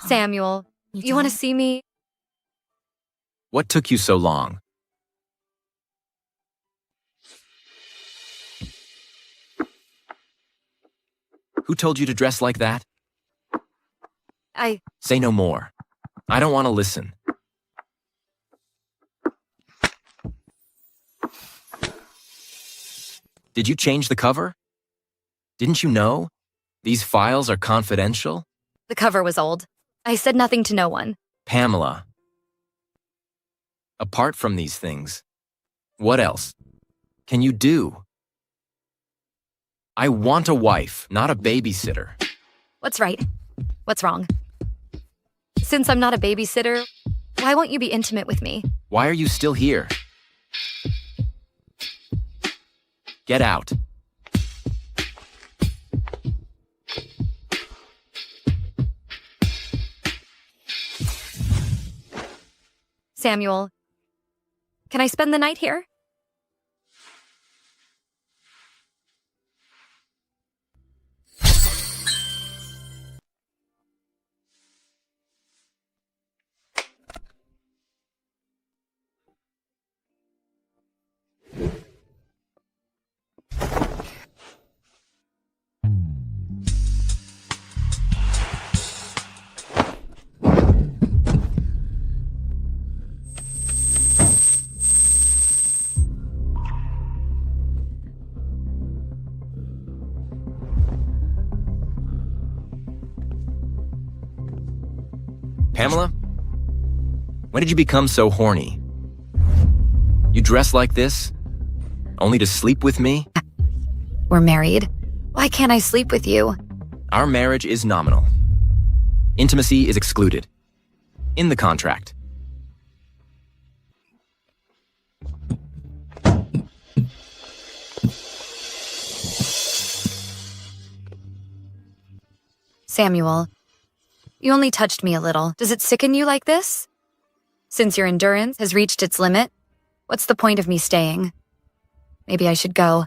Samuel, you want to see me? What took you so long? Who told you to dress like that? Say no more. I don't want to listen. Did you change the cover? Didn't you know? These files are confidential? The cover was old. I said nothing to no one. Pamela. Apart from these things, what else can you do? I want a wife, not a babysitter. What's right? What's wrong? Since I'm not a babysitter, why won't you be intimate with me? Why are you still here? Get out. Samuel, can I spend the night here? Pamela? When did you become so horny? You dress like this? Only to sleep with me? We're married. Why can't I sleep with you? Our marriage is nominal. Intimacy is excluded. In the contract. Samuel, you only touched me a little. Does it sicken you like this? Since your endurance has reached its limit, what's the point of me staying? Maybe I should go.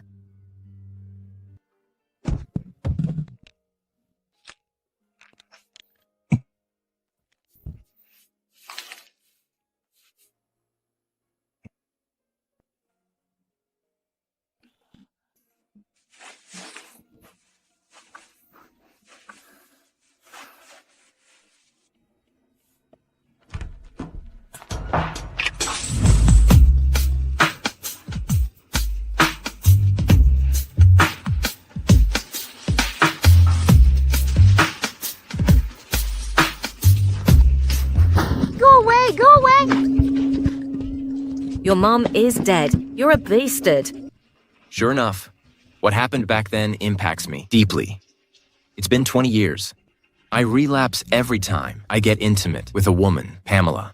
Go away! Your mom is dead. You're a bastard. Sure enough, what happened back then impacts me deeply. It's been 20 years. I relapse every time I get intimate with a woman, Pamela.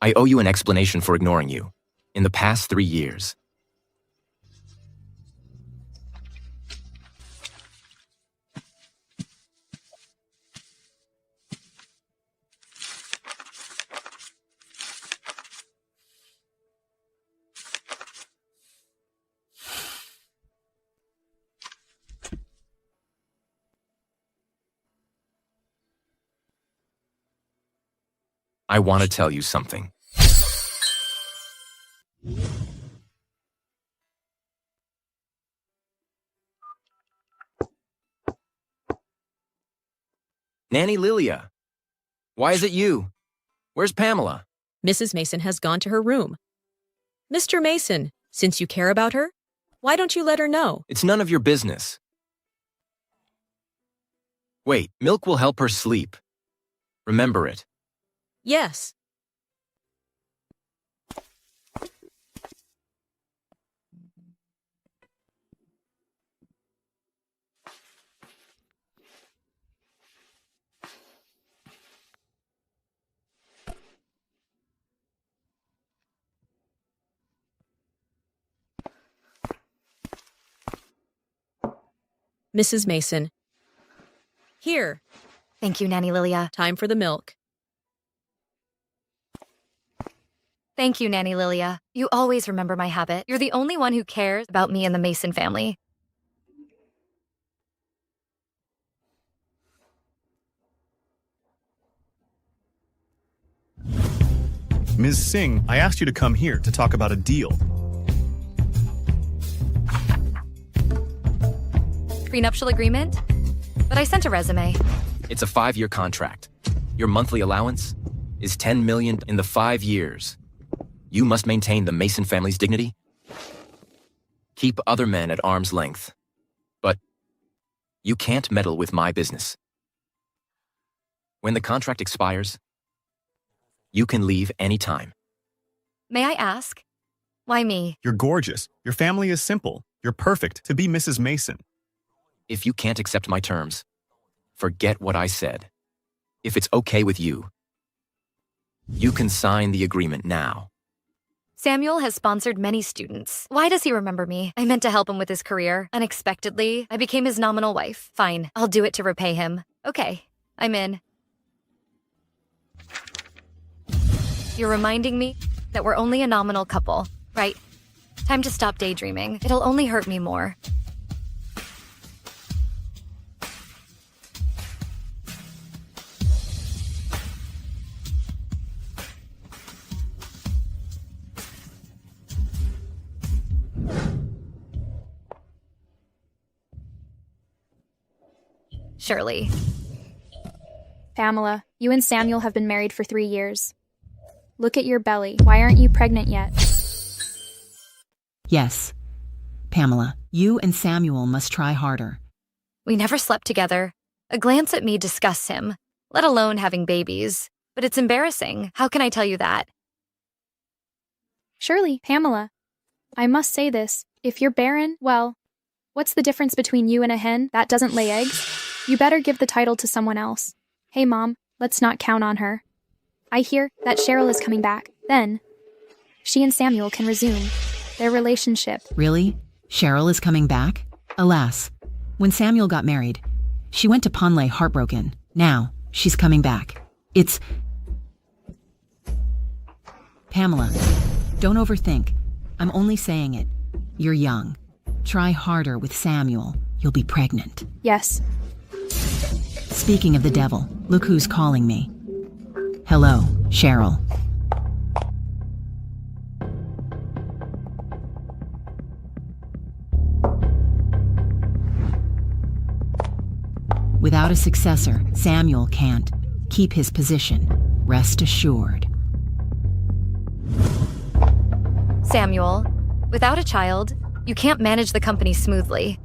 I owe you an explanation for ignoring you in the past 3 years. I want to tell you something. Nanny Lilia, why is it you? Where's Pamela? Mrs. Mason has gone to her room. Mr. Mason, since you care about her, why don't you let her know? It's none of your business. Wait, milk will help her sleep. Remember it. Yes. Mrs. Mason. Here. Thank you, Nanny Lilia. Time for the milk. Thank you, Nanny Lilia. You always remember my habit. You're the only one who cares about me and the Mason family. Ms. Singh, I asked you to come here to talk about a deal. Prenuptial agreement? But I sent a resume. It's a 5-year contract. Your monthly allowance is $10 million in the 5 years. You must maintain the Mason family's dignity. Keep other men at arm's length. But you can't meddle with my business. When the contract expires, you can leave anytime. May I ask? Why me? You're gorgeous. Your family is simple. You're perfect to be Mrs. Mason. If you can't accept my terms, forget what I said. If it's okay with you, you can sign the agreement now. Samuel has sponsored many students. Why does he remember me? I meant to help him with his career. Unexpectedly, I became his nominal wife. Fine, I'll do it to repay him. Okay, I'm in. You're reminding me that we're only a nominal couple, right? Time to stop daydreaming. It'll only hurt me more. Shirley. Pamela, you and Samuel have been married for 3 years. Look at your belly. Why aren't you pregnant yet? Yes. Pamela, you and Samuel must try harder. We never slept together. A glance at me disgusts him, let alone having babies. But it's embarrassing. How can I tell you that? Surely, Pamela. I must say this. If you're barren, well, what's the difference between you and a hen that doesn't lay eggs? You better give the title to someone else. Hey, Mom, let's not count on her. I hear that Cheryl is coming back. Then, she and Samuel can resume their relationship. Really? Cheryl is coming back? Alas, when Samuel got married, she went to Ponley heartbroken. Now, she's coming back. It's... Pamela, don't overthink. I'm only saying it. You're young. Try harder with Samuel. You'll be pregnant. Yes. Speaking of the devil, look who's calling me. Hello, Cheryl. Without a successor, Samuel can't keep his position. Rest assured. Samuel, without a child, you can't manage the company smoothly.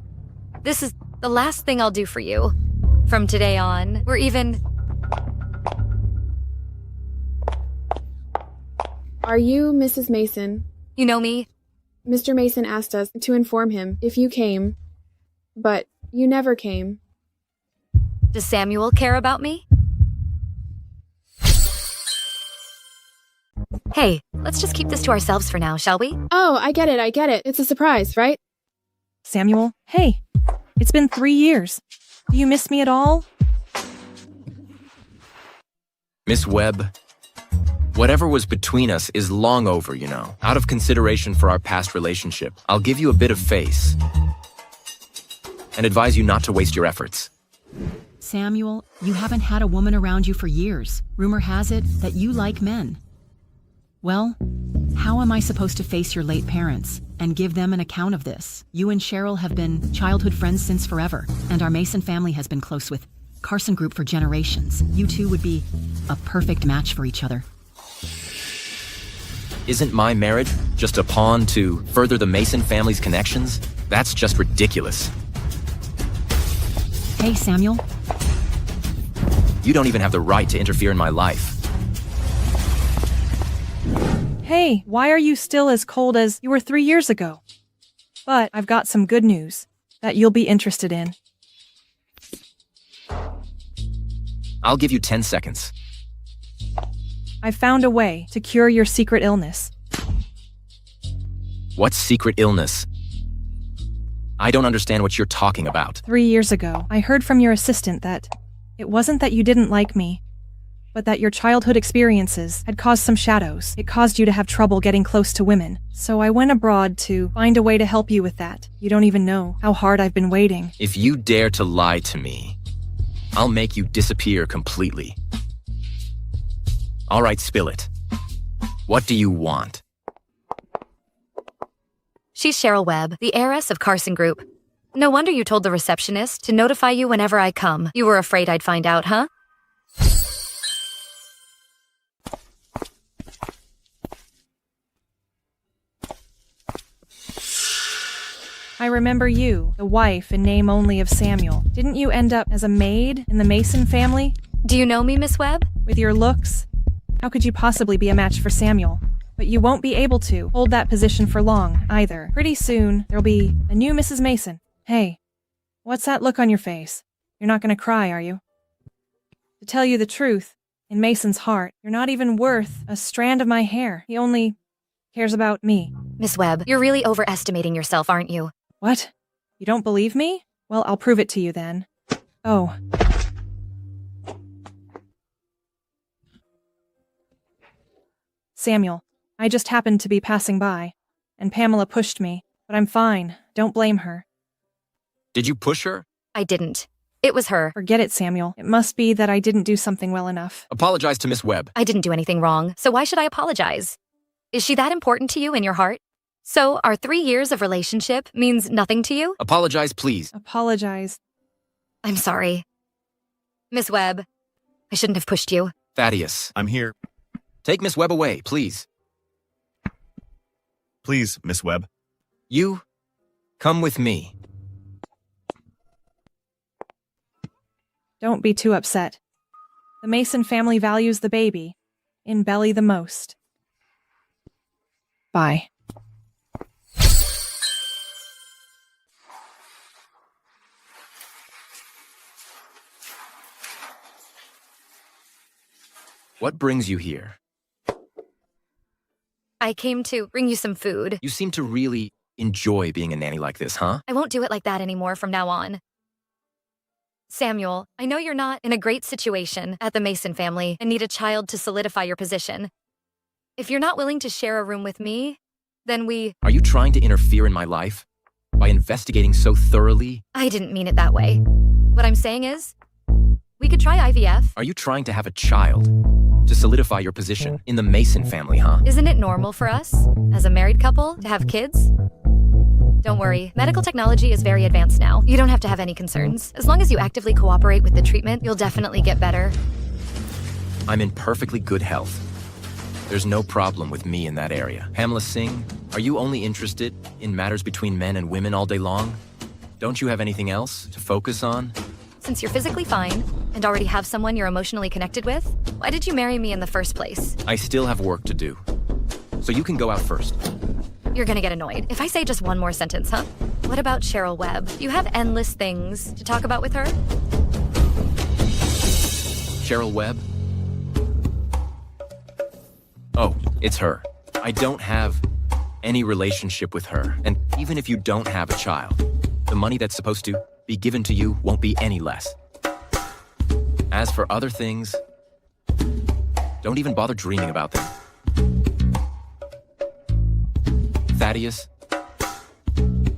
This is the last thing I'll do for you. From today on, we're even... Are you Mrs. Mason? You know me? Mr. Mason asked us to inform him if you came, but you never came. Does Samuel care about me? Hey, let's just keep this to ourselves for now, shall we? Oh, I get it. It's a surprise, right? Samuel, hey, it's been 3 years. Do you miss me at all? Miss Webb, whatever was between us is long over, you know. Out of consideration for our past relationship, I'll give you a bit of face and advise you not to waste your efforts. Samuel, you haven't had a woman around you for years. Rumor has it that you like men. Well, how am I supposed to face your late parents and give them an account of this? You and Cheryl have been childhood friends since forever, and our Mason family has been close with Carson Group for generations. You two would be a perfect match for each other. Isn't my marriage just a pawn to further the Mason family's connections? That's just ridiculous. Hey, Samuel. You don't even have the right to interfere in my life. Hey, why are you still as cold as you were 3 years ago? But I've got some good news that you'll be interested in. I'll give you 10 seconds. I've found a way to cure your secret illness. What secret illness? I don't understand what you're talking about. 3 years ago, I heard from your assistant that it wasn't that you didn't like me, but that your childhood experiences had caused some shadows. It caused you to have trouble getting close to women. So I went abroad to find a way to help you with that. You don't even know how hard I've been waiting. If you dare to lie to me, I'll make you disappear completely. All right, spill it. What do you want? She's Cheryl Webb, the heiress of Carson Group. No wonder you told the receptionist to notify you whenever I come. You were afraid I'd find out, huh? I remember you, the wife in name only of Samuel. Didn't you end up as a maid in the Mason family? Do you know me, Miss Webb? With your looks? How could you possibly be a match for Samuel? But you won't be able to hold that position for long, either. Pretty soon, there'll be a new Mrs. Mason. Hey, what's that look on your face? You're not gonna cry, are you? To tell you the truth, in Mason's heart, you're not even worth a strand of my hair. He only cares about me. Miss Webb, you're really overestimating yourself, aren't you? What? You don't believe me? Well, I'll prove it to you then. Oh. Samuel, I just happened to be passing by, and Pamela pushed me, but I'm fine. Don't blame her. Did you push her? I didn't. It was her. Forget it, Samuel. It must be that I didn't do something well enough. Apologize to Miss Webb. I didn't do anything wrong, so why should I apologize? Is she that important to you in your heart? So our 3 years of relationship means nothing to you? Apologize, please. Apologize. I'm sorry. Miss Webb, I shouldn't have pushed you. Thaddeus, I'm here. take Miss Webb away, please. Please, Miss Webb. You, come with me. Don't be too upset. The Mason family values the baby in belly the most. Bye. What brings you here? I came to bring you some food. You seem to really enjoy being a nanny like this, huh? I won't do it like that anymore from now on. Samuel, I know you're not in a great situation at the Mason family and need a child to solidify your position. If you're not willing to share a room with me, then Are you trying to interfere in my life? By investigating so thoroughly? I didn't mean it that way. What I'm saying is, we could try IVF. Are you trying to have a child? To solidify your position in the Mason family, huh? Isn't it normal for us, as a married couple, to have kids? Don't worry, medical technology is very advanced now. You don't have to have any concerns. As long as you actively cooperate with the treatment, you'll definitely get better. I'm in perfectly good health. There's no problem with me in that area. Pamela Singh, are you only interested in matters between men and women all day long? Don't you have anything else to focus on? Since you're physically fine and already have someone you're emotionally connected with, why did you marry me in the first place? I still have work to do. So you can go out first. You're gonna get annoyed if I say just one more sentence, huh? What about Cheryl Webb? Do you have endless things to talk about with her? Cheryl Webb? Oh, it's her. I don't have any relationship with her. And even if you don't have a child, the money that's supposed to be given to you won't be any less. As for other things, don't even bother dreaming about them. Thaddeus,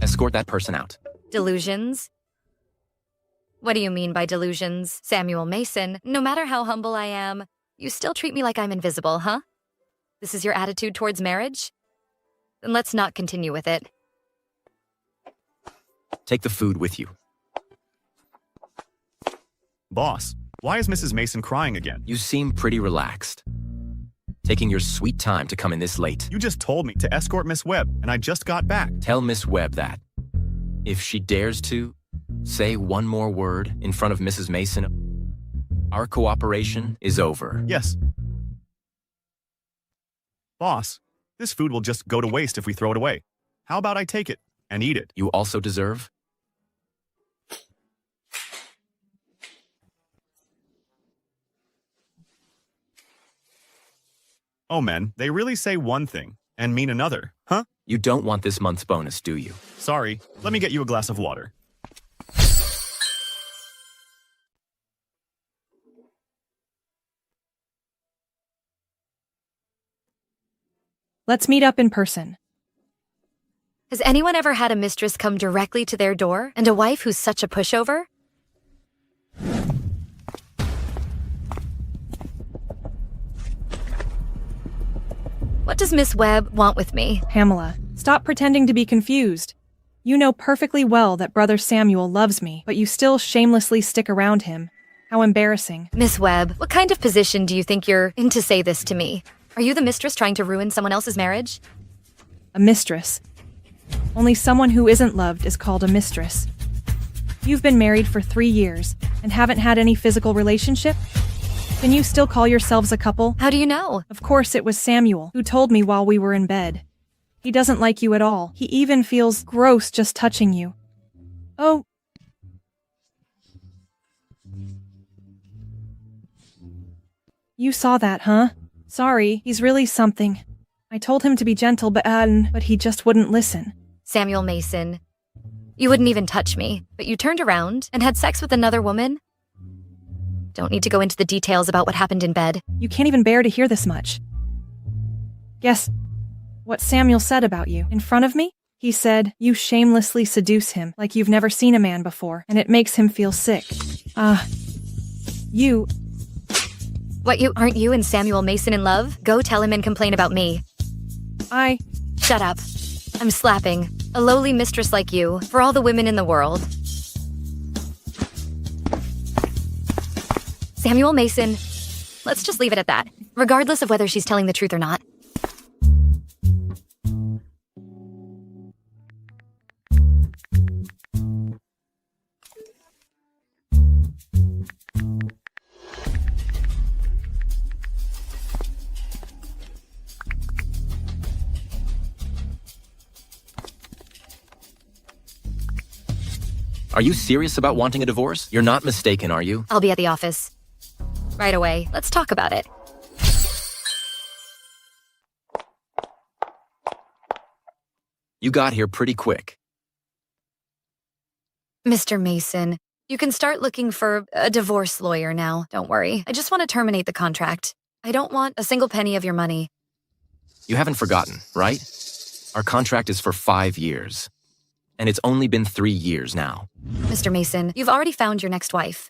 escort that person out. Delusions? What do you mean by delusions? Samuel Mason, no matter how humble I am, you still treat me like I'm invisible, huh? This is your attitude towards marriage? Then let's not continue with it. Take the food with you. Boss, why is Mrs. Mason crying again? You seem pretty relaxed. Taking your sweet time to come in this late. You just told me to escort Miss Webb, and I just got back. Tell Miss Webb that. If she dares to say one more word in front of Mrs. Mason, our cooperation is over. Yes. Boss, this food will just go to waste if we throw it away. How about I take it and eat it? You also deserve? Oh, men, they really say one thing and mean another, huh? You don't want this month's bonus, do you? Sorry, let me get you a glass of water. Let's meet up in person. Has anyone ever had a mistress come directly to their door and a wife who's such a pushover? What does Miss Webb want with me? Pamela, stop pretending to be confused. You know perfectly well that Brother Samuel loves me, but you still shamelessly stick around him. How embarrassing. Miss Webb, what kind of position do you think you're in to say this to me? Are you the mistress trying to ruin someone else's marriage? A mistress. Only someone who isn't loved is called a mistress. You've been married for 3 years and haven't had any physical relationship? Can you still call yourselves a couple? How do you know? Of course it was Samuel who told me while we were in bed. He doesn't like you at all. He even feels gross just touching you. Oh. You saw that, huh? Sorry, he's really something. I told him to be gentle, but he just wouldn't listen. Samuel Mason, you wouldn't even touch me, but you turned around and had sex with another woman? Don't need to go into the details about what happened in bed. You can't even bear to hear this much. Guess what Samuel said about you in front of me? He said, you shamelessly seduce him like you've never seen a man before, and it makes him feel sick. You... What, aren't you and Samuel Mason in love? Go tell him and complain about me. Shut up. I'm slapping a lowly mistress like you for all the women in the world. Samuel Mason, let's just leave it at that, regardless of whether she's telling the truth or not. Are you serious about wanting a divorce? You're not mistaken, are you? I'll be at the office. Right away. Let's talk about it. You got here pretty quick. Mr. Mason, you can start looking for a divorce lawyer now. Don't worry. I just want to terminate the contract. I don't want a single penny of your money. You haven't forgotten, right? Our contract is for 5 years. And it's only been 3 years now. Mr. Mason, you've already found your next wife.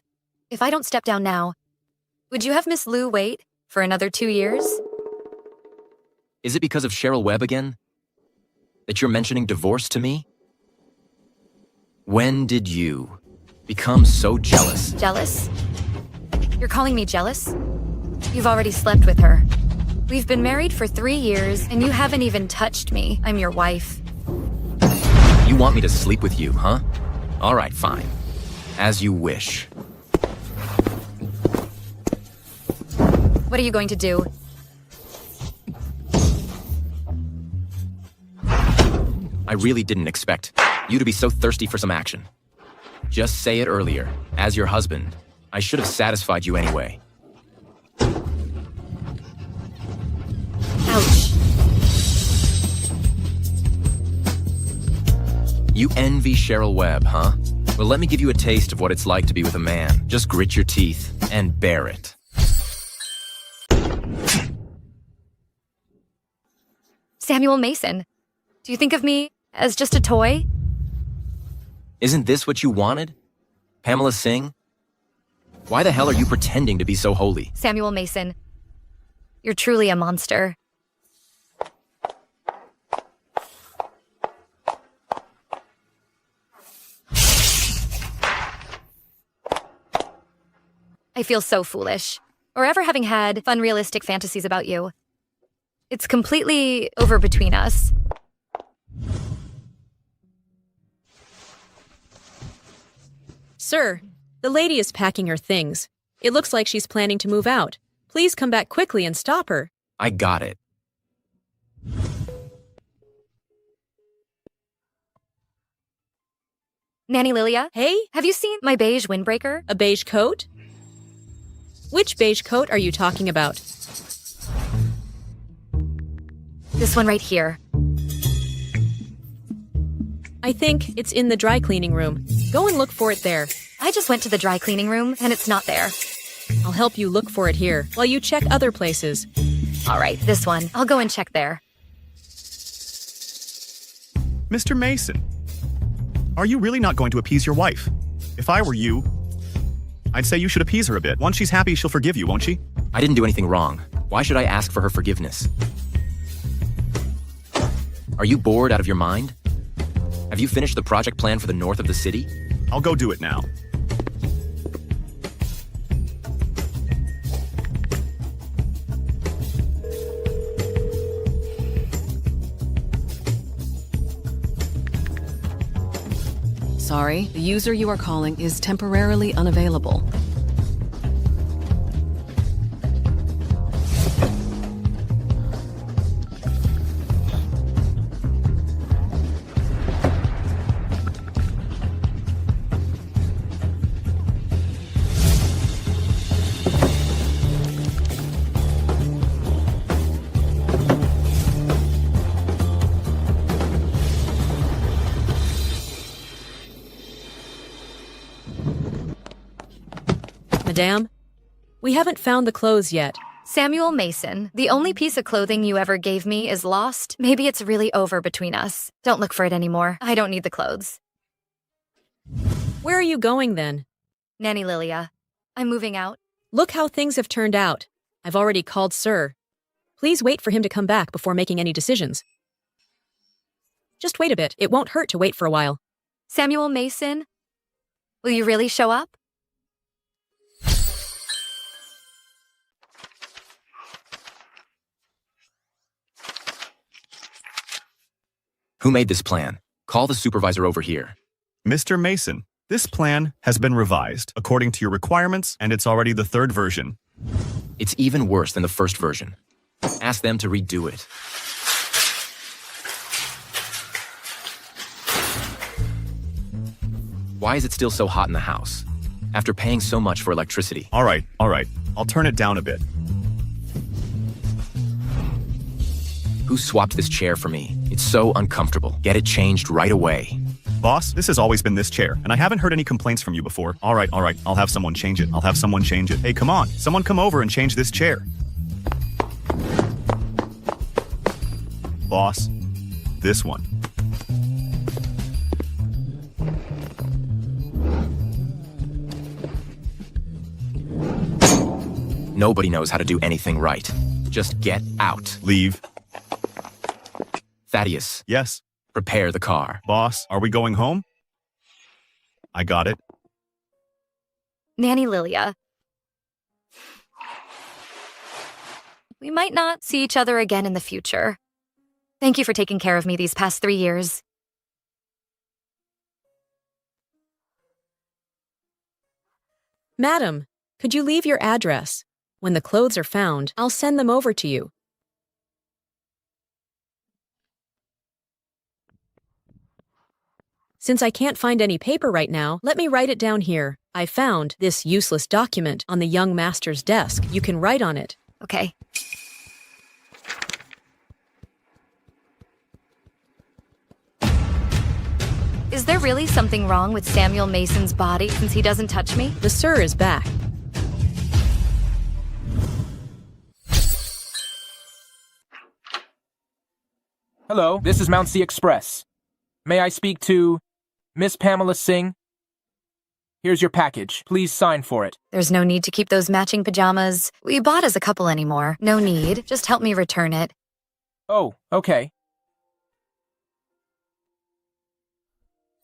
If I don't step down now, would you have Miss Lou wait for another 2 years? Is it because of Cheryl Webb again? That you're mentioning divorce to me? When did you become so jealous? Jealous? You're calling me jealous? You've already slept with her. We've been married for 3 years, and you haven't even touched me. I'm your wife. You want me to sleep with you, huh? All right, fine. As you wish. What are you going to do? I really didn't expect you to be so thirsty for some action. Just say it earlier. As your husband, I should have satisfied you anyway. Ouch. You envy Cheryl Webb, huh? Well, let me give you a taste of what it's like to be with a man. Just grit your teeth and bear it. Samuel Mason, do you think of me as just a toy? Isn't this what you wanted? Pamela Singh? Why the hell are you pretending to be so holy? Samuel Mason, you're truly a monster. I feel so foolish. Or ever having had fun, realistic fantasies about you. It's completely over between us. Sir, the lady is packing her things. It looks like she's planning to move out. Please come back quickly and stop her. I got it. Nanny Lilia? Hey, Have you seen my beige windbreaker? a beige coat? Which beige coat are you talking about? This one right here. I think it's in the dry cleaning room. Go and look for it there. I just went to the dry cleaning room and it's not there. I'll help you look for it here while you check other places. All right, this one. I'll go and check there. Mr. Mason, are you really not going to appease your wife? If I were you, I'd say you should appease her a bit. Once she's happy, she'll forgive you, won't she? I didn't do anything wrong. Why should I ask for her forgiveness? Are you bored out of your mind? Have you finished the project plan for the north of the city? I'll go do it now. Sorry, the user you are calling is temporarily unavailable. Madame, we haven't found the clothes yet. Samuel Mason, the only piece of clothing you ever gave me is lost. Maybe it's really over between us. Don't look for it anymore. I don't need the clothes. Where are you going then? Nanny Lilia, I'm moving out. Look how things have turned out. I've already called Sir. Please wait for him to come back before making any decisions. Just wait a bit. It won't hurt to wait for a while. Samuel Mason, will you really show up? Who made this plan? Call the supervisor over here. Mr. Mason, this plan has been revised according to your requirements, and it's already the third version. It's even worse than the first version. Ask them to redo it. Why is it still so hot in the house? After paying so much for electricity. All right. I'll turn it down a bit. Who swapped this chair for me? It's so uncomfortable. Get it changed right away. Boss, this has always been this chair, and I haven't heard any complaints from you before. All right. I'll have someone change it. Hey, come on. Someone come over and change this chair. Boss, this one. Nobody knows how to do anything right. Just get out. Leave. Thaddeus. Yes? Prepare the car. Boss, are we going home? I got it. Nanny Lilia. We might not see each other again in the future. Thank you for taking care of me these past 3 years. Madam, could you leave your address? When the clothes are found, I'll send them over to you. Since I can't find any paper right now, let me write it down here. I found this useless document on the young master's desk. You can write on it. Okay. Is there really something wrong with Samuel Mason's body since he doesn't touch me? The Sir is back. Hello, this is Mount Sea Express. May I speak to Miss Pamela Singh? Here's your package. Please sign for it. There's no need to keep those matching pajamas. We bought as a couple anymore. No need. Just help me return it. Oh, okay.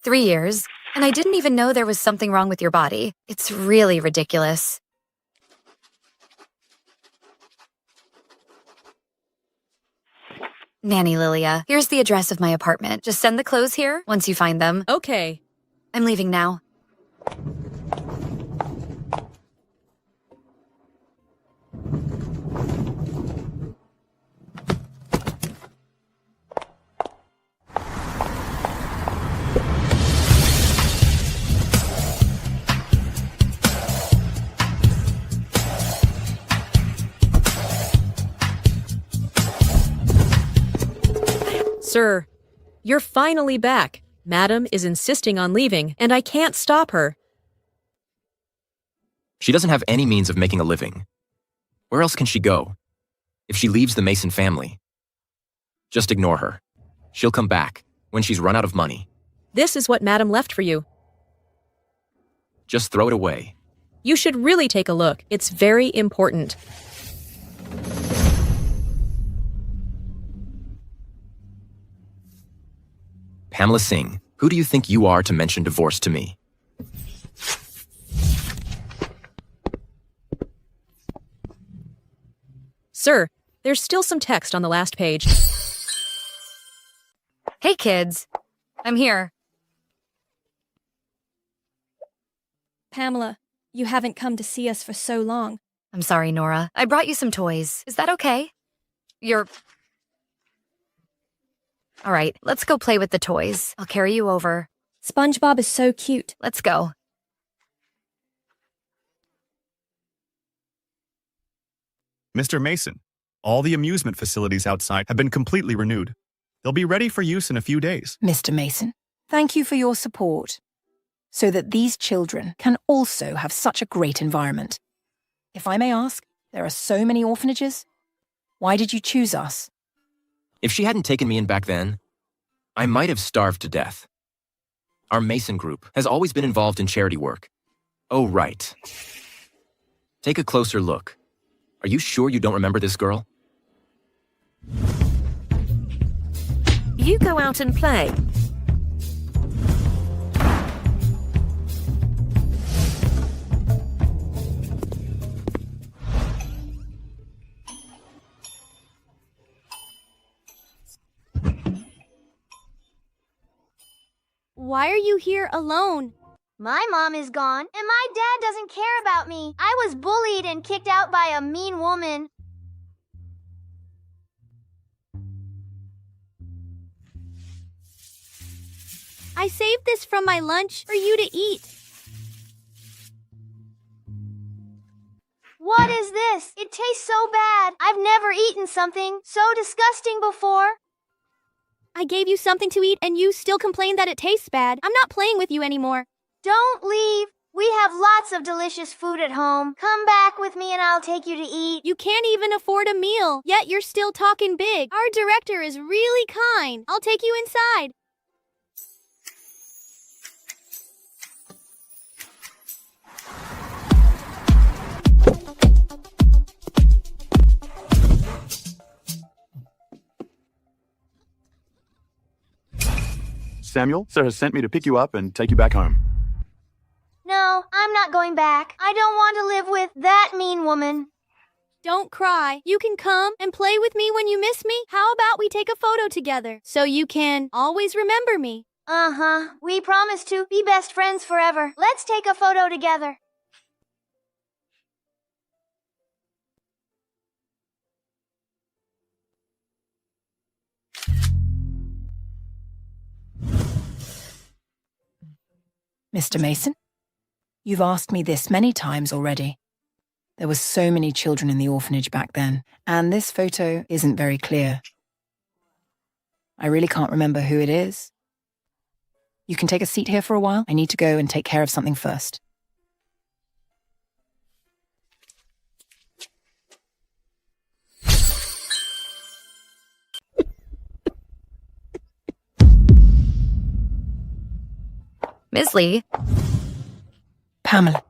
3 years, and I didn't even know there was something wrong with your body. It's really ridiculous. Nanny Lilia, here's the address of my apartment. Just send the clothes here once you find them. Okay. I'm leaving now. Sir, you're finally back. Madam is insisting on leaving, and I can't stop her. She doesn't have any means of making a living. Where else can she go? If she leaves the Mason family, just ignore her. She'll come back when she's run out of money. This is what Madam left for you. Just throw it away. You should really take a look. It's very important. Pamela Singh, who do you think you are to mention divorce to me? Sir, there's still some text on the last page. Hey, kids. I'm here. Pamela, you haven't come to see us for so long. I'm sorry, Nora. I brought you some toys. Is that okay? All right, let's go play with the toys. I'll carry you over. SpongeBob is so cute. Let's go. Mr. Mason, all the amusement facilities outside have been completely renewed. They'll be ready for use in a few days. Mr. Mason, thank you for your support, so that these children can also have such a great environment. If I may ask, there are so many orphanages. Why did you choose us? If she hadn't taken me in back then, I might have starved to death. Our Mason group has always been involved in charity work. Oh, right. Take a closer look. Are you sure you don't remember this girl? You go out and play. Why are you here alone? My mom is gone, and my dad doesn't care about me. I was bullied and kicked out by a mean woman. I saved this from my lunch for you to eat. What is this? It tastes so bad. I've never eaten something so disgusting before. I gave you something to eat and you still complain that it tastes bad. I'm not playing with you anymore. Don't leave. We have lots of delicious food at home. Come back with me and I'll take you to eat. You can't even afford a meal, yet you're still talking big. Our director is really kind. I'll take you inside. Samuel, sir has sent me to pick you up and take you back home. No, I'm not going back. I don't want to live with that mean woman. Don't cry. You can come and play with me when you miss me. How about we take a photo together so you can always remember me? Uh-huh. We promise to be best friends forever. Let's take a photo together. Mr. Mason, you've asked me this many times already. There were so many children in the orphanage back then, and this photo isn't very clear. I really can't remember who it is. You can take a seat here for a while. I need to go and take care of something first. Ms. Lee. Pamela,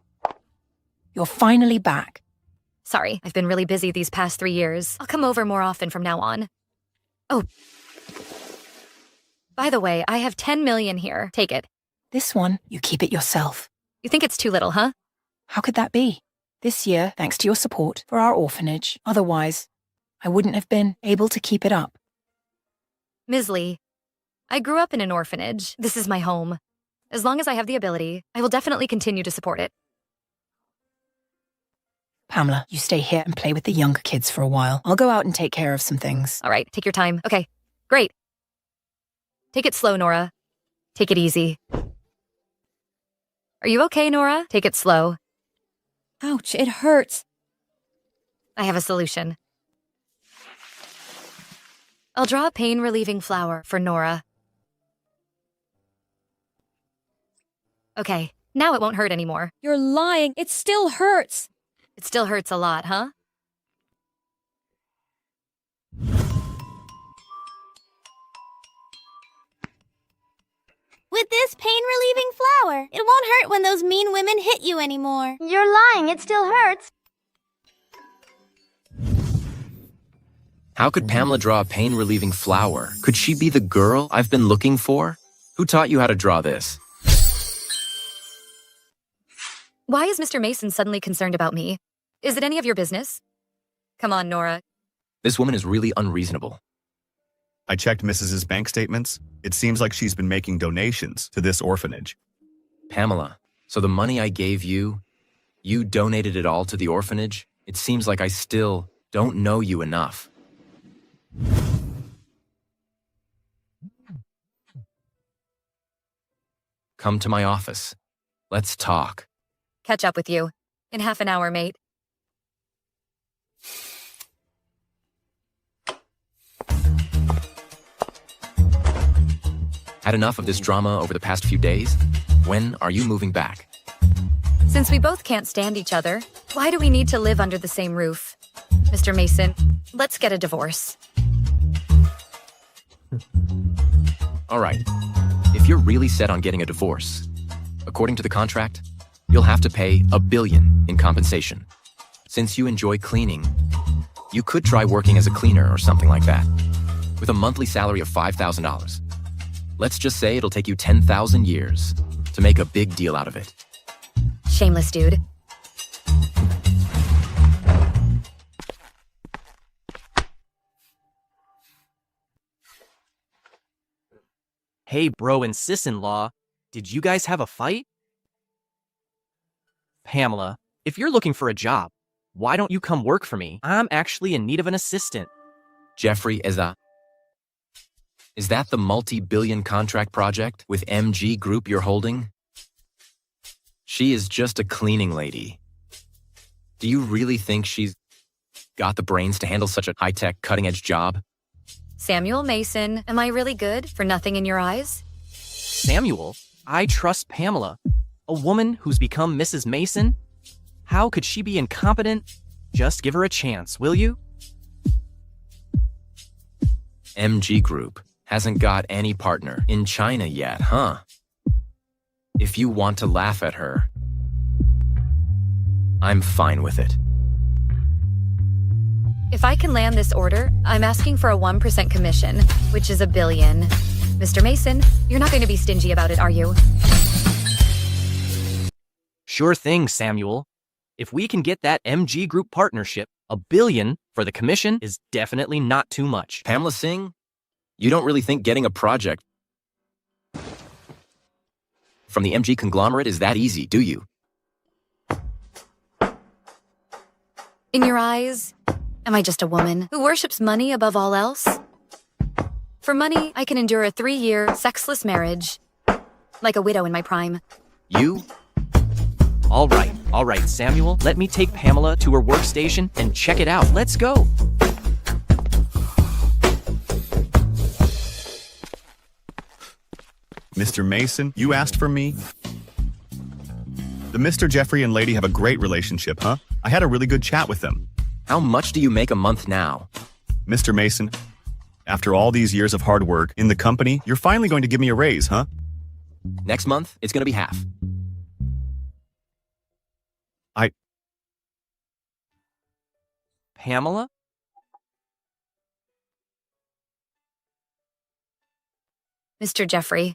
you're finally back. Sorry, I've been really busy these past 3 years. I'll come over more often from now on. Oh. By the way, I have 10 million here. Take it. This one, you keep it yourself. You think it's too little, huh? How could that be? This year, thanks to your support for our orphanage, otherwise, I wouldn't have been able to keep it up. Ms. Lee, I grew up in an orphanage. This is my home. As long as I have the ability, I will definitely continue to support it. Pamela, you stay here and play with the younger kids for a while. I'll go out and take care of some things. All right, take your time. Okay, great. Take it slow, Nora. Take it easy. Are you okay, Nora? Take it slow. Ouch, it hurts. I have a solution. I'll draw a pain-relieving flower for Nora. Okay, now it won't hurt anymore. You're lying. It still hurts. It still hurts a lot, huh? With this pain-relieving flower, it won't hurt when those mean women hit you anymore. You're lying. It still hurts. How could Pamela draw a pain-relieving flower? Could she be the girl I've been looking for? Who taught you how to draw this? Why is Mr. Mason suddenly concerned about me? Is it any of your business? Come on, Nora. This woman is really unreasonable. I checked Mrs.'s bank statements. It seems like she's been making donations to this orphanage. Pamela, so the money I gave you, you donated it all to the orphanage? It seems like I still don't know you enough. Come to my office. Let's talk. Catch up with you. In half an hour, mate. Had enough of this drama over the past few days? When are you moving back? Since we both can't stand each other, why do we need to live under the same roof? Mr. Mason, let's get a divorce. All right. If you're really set on getting a divorce, according to the contract, you'll have to pay $1 billion in compensation. Since you enjoy cleaning, you could try working as a cleaner or something like that, with a monthly salary of $5,000. Let's just say it'll take you 10,000 years to make a big deal out of it. Shameless dude. Hey, bro and sis-in-law, did you guys have a fight? Pamela, if you're looking for a job, why don't you come work for me? I'm actually in need of an assistant. Jeffrey, is that the multi-billion contract project with MG Group you're holding? She is just a cleaning lady. Do you really think she's got the brains to handle such a high-tech, cutting-edge job? Samuel Mason, am I really good for nothing in your eyes? Samuel, I trust Pamela. A woman who's become Mrs. Mason? How could she be incompetent? Just give her a chance, will you? MG Group hasn't got any partner in China yet, huh? If you want to laugh at her, I'm fine with it. If I can land this order, I'm asking for a 1% commission, which is $1 billion. Mr. Mason, you're not going to be stingy about it, are you? Sure thing, Samuel. If we can get that MG Group partnership, $1 billion for the commission is definitely not too much. Pamela Singh, you don't really think getting a project from the MG conglomerate is that easy, do you? In your eyes, am I just a woman who worships money above all else? For money, I can endure a 3-year, sexless marriage, like a widow in my prime. You? All right, Samuel. Let me take Pamela to her workstation and check it out. Let's go. Mr. Mason, you asked for me? The Mr. Jeffrey and lady have a great relationship, huh? I had a really good chat with them. How much do you make a month now? Mr. Mason, after all these years of hard work in the company, you're finally going to give me a raise, huh? Next month, it's going to be half. Pamela? Mr. Jeffrey,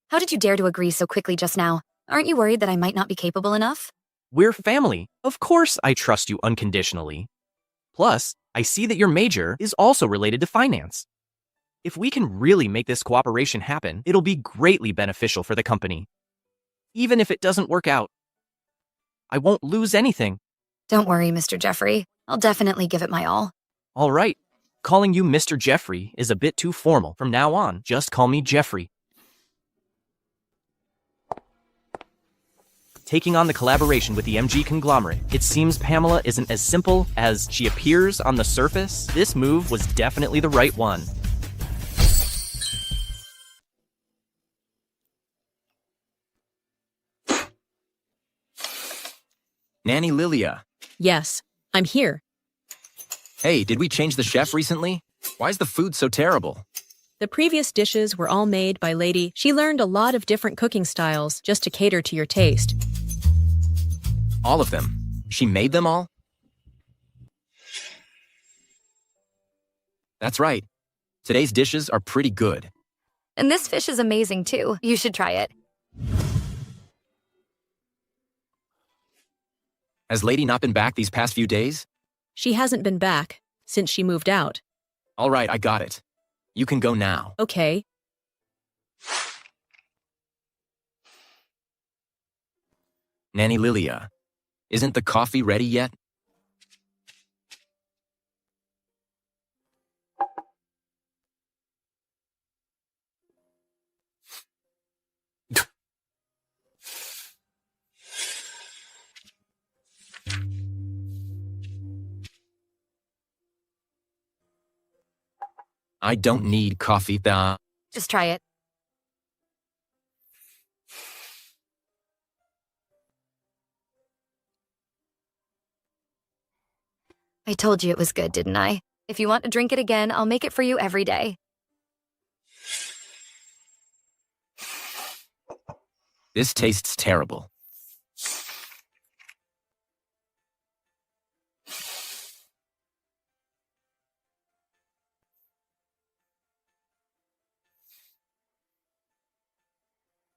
how did you dare to agree so quickly just now? Aren't you worried that I might not be capable enough? We're family. Of course I trust you unconditionally. Plus, I see that your major is also related to finance. If we can really make this cooperation happen, it'll be greatly beneficial for the company. Even if it doesn't work out, I won't lose anything. Don't worry, Mr. Jeffrey. I'll definitely give it my all. All right. Calling you Mr. Jeffrey is a bit too formal. From now on, just call me Jeffrey. Taking on the collaboration with the MG conglomerate, it seems Pamela isn't as simple as she appears on the surface. This move was definitely the right one. Nanny Lilia. Yes, I'm here. Hey, did we change the chef recently? Why is the food so terrible? The previous dishes were all made by Lady. She learned a lot of different cooking styles just to cater to your taste. All of them? She made them all? That's right. Today's dishes are pretty good. And this fish is amazing too. You should try it. Has Lady not been back these past few days? She hasn't been back since she moved out. All right, I got it. You can go now. Okay. Nanny Lilia, isn't the coffee ready yet? I don't need coffee. Just try it. I told you it was good, didn't I? If you want to drink it again, I'll make it for you every day. This tastes terrible.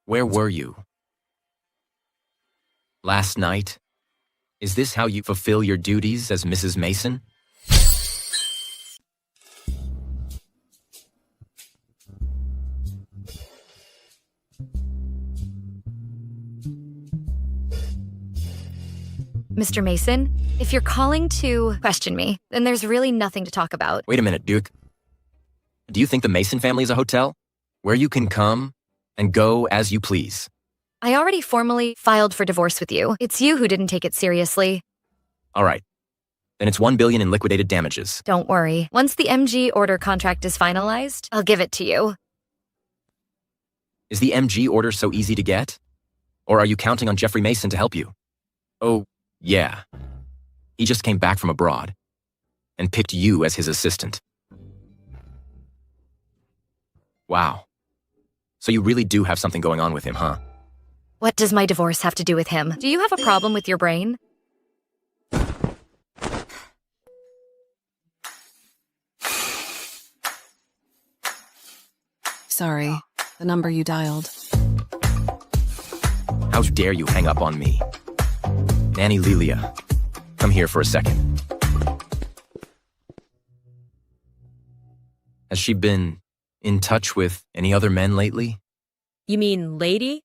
Where were you? Last night? Is this how you fulfill your duties as Mrs. Mason? Mr. Mason, if you're calling to question me, then there's really nothing to talk about. Wait a minute, Duke. Do you think the Mason family is a hotel? Where you can come and go as you please? I already formally filed for divorce with you. It's you who didn't take it seriously. All right. Then it's $1 billion in liquidated damages. Don't worry. Once the MG order contract is finalized, I'll give it to you. Is the MG order so easy to get? Or are you counting on Jeffrey Mason to help you? Oh, yeah. He just came back from abroad and picked you as his assistant. Wow. So you really do have something going on with him, huh? What does my divorce have to do with him? Do you have a problem with your brain? Sorry, the number you dialed. How dare you hang up on me? Nanny Lilia, come here for a second. Has she been in touch with any other men lately? You mean Lady?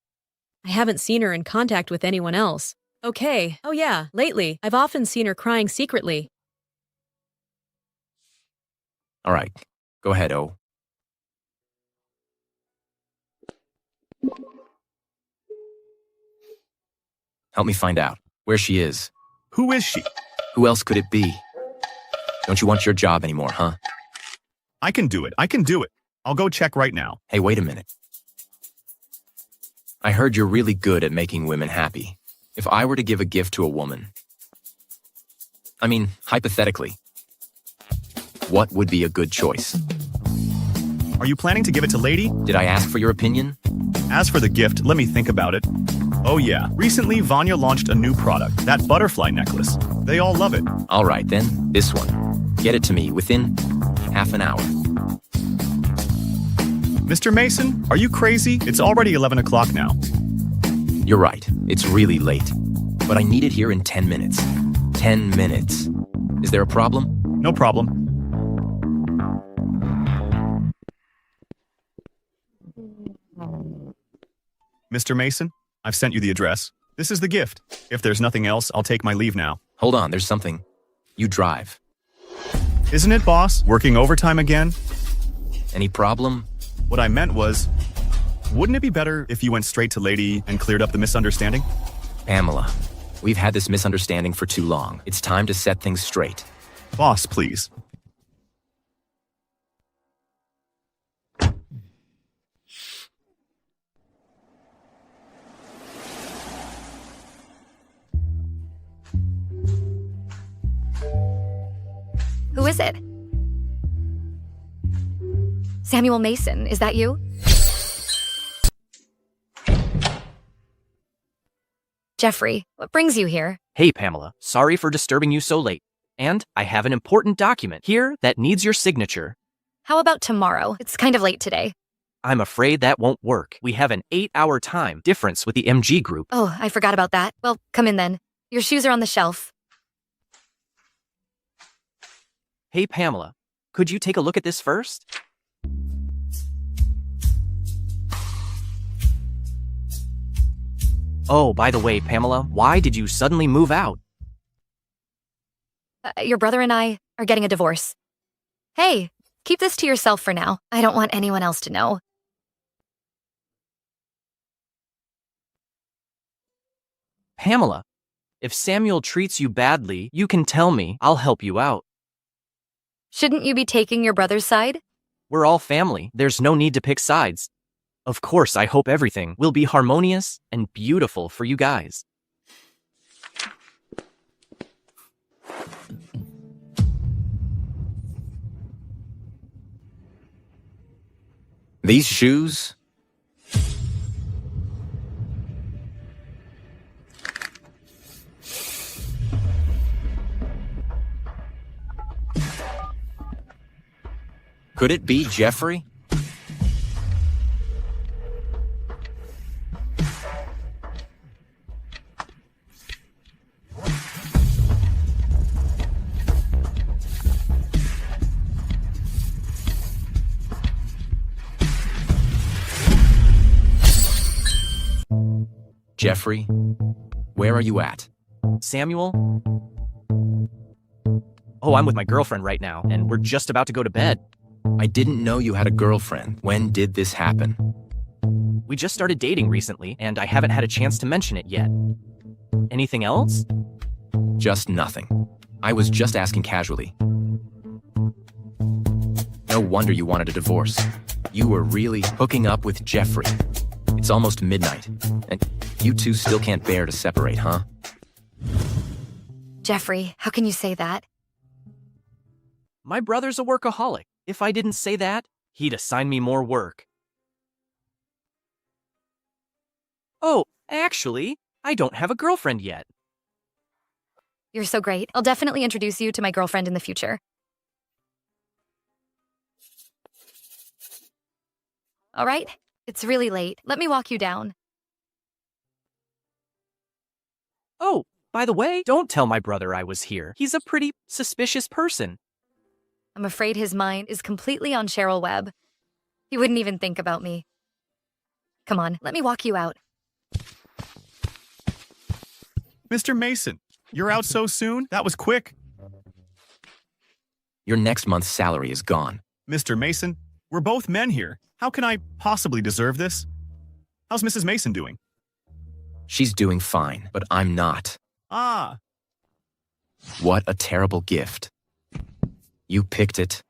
I haven't seen her in contact with anyone else. Okay. Oh yeah, lately. I've often seen her crying secretly. All right, go ahead, O. Help me find out where she is. Who is she? Who else could it be? Don't you want your job anymore, huh? I can do it. I can do it. I'll go check right now. Hey, wait a minute. I heard you're really good at making women happy. If I were to give a gift to a woman, I mean, hypothetically, what would be a good choice? Are you planning to give it to Lady? Did I ask for your opinion? As for the gift, let me think about it. Oh yeah, recently Vanya launched a new product, that butterfly necklace. They all love it. All right then, this one. Get it to me within half an hour. Mr. Mason, are you crazy? It's already 11 o'clock now. You're right, it's really late. But I need it here in 10 minutes. 10 minutes. Is there a problem? No problem. Mr. Mason, I've sent you the address. This is the gift. If there's nothing else, I'll take my leave now. Hold on, there's something. You drive. Isn't it, boss? Working overtime again? Any problem? What I meant was, wouldn't it be better if you went straight to Lady and cleared up the misunderstanding? Pamela, we've had this misunderstanding for too long. It's time to set things straight. Boss, please. Who is it? Samuel Mason, is that you? Jeffrey, what brings you here? Hey, Pamela. Sorry for disturbing you so late. And I have an important document here that needs your signature. How about tomorrow? It's kind of late today. I'm afraid that won't work. We have an 8-hour time difference with the MG group. Oh, I forgot about that. Well, come in then. Your shoes are on the shelf. Hey, Pamela, could you take a look at this first? Oh, by the way, Pamela, why did you suddenly move out? Your brother and I are getting a divorce. Hey, keep this to yourself for now. I don't want anyone else to know. Pamela, if Samuel treats you badly, you can tell me. I'll help you out. Shouldn't you be taking your brother's side? We're all family. There's no need to pick sides. Of course, I hope everything will be harmonious and beautiful for you guys. These shoes? Could it be Jeffrey? Jeffrey, where are you at? Samuel? Oh, I'm with my girlfriend right now, and we're just about to go to bed. I didn't know you had a girlfriend. When did this happen? We just started dating recently, and I haven't had a chance to mention it yet. Anything else? Just nothing. I was just asking casually. No wonder you wanted a divorce. You were really hooking up with Jeffrey. It's almost midnight, and you two still can't bear to separate, huh? Jeffrey, how can you say that? My brother's a workaholic. If I didn't say that, he'd assign me more work. Oh, actually, I don't have a girlfriend yet. You're so great. I'll definitely introduce you to my girlfriend in the future. All right, it's really late. Let me walk you down. Oh, by the way, don't tell my brother I was here. He's a pretty suspicious person. I'm afraid his mind is completely on Cheryl Webb. He wouldn't even think about me. Come on, let me walk you out. Mr. Mason, you're out so soon? That was quick. Your next month's salary is gone. Mr. Mason, we're both men here. How can I possibly deserve this? How's Mrs. Mason doing? She's doing fine, but I'm not. Ah. What a terrible gift. You picked it.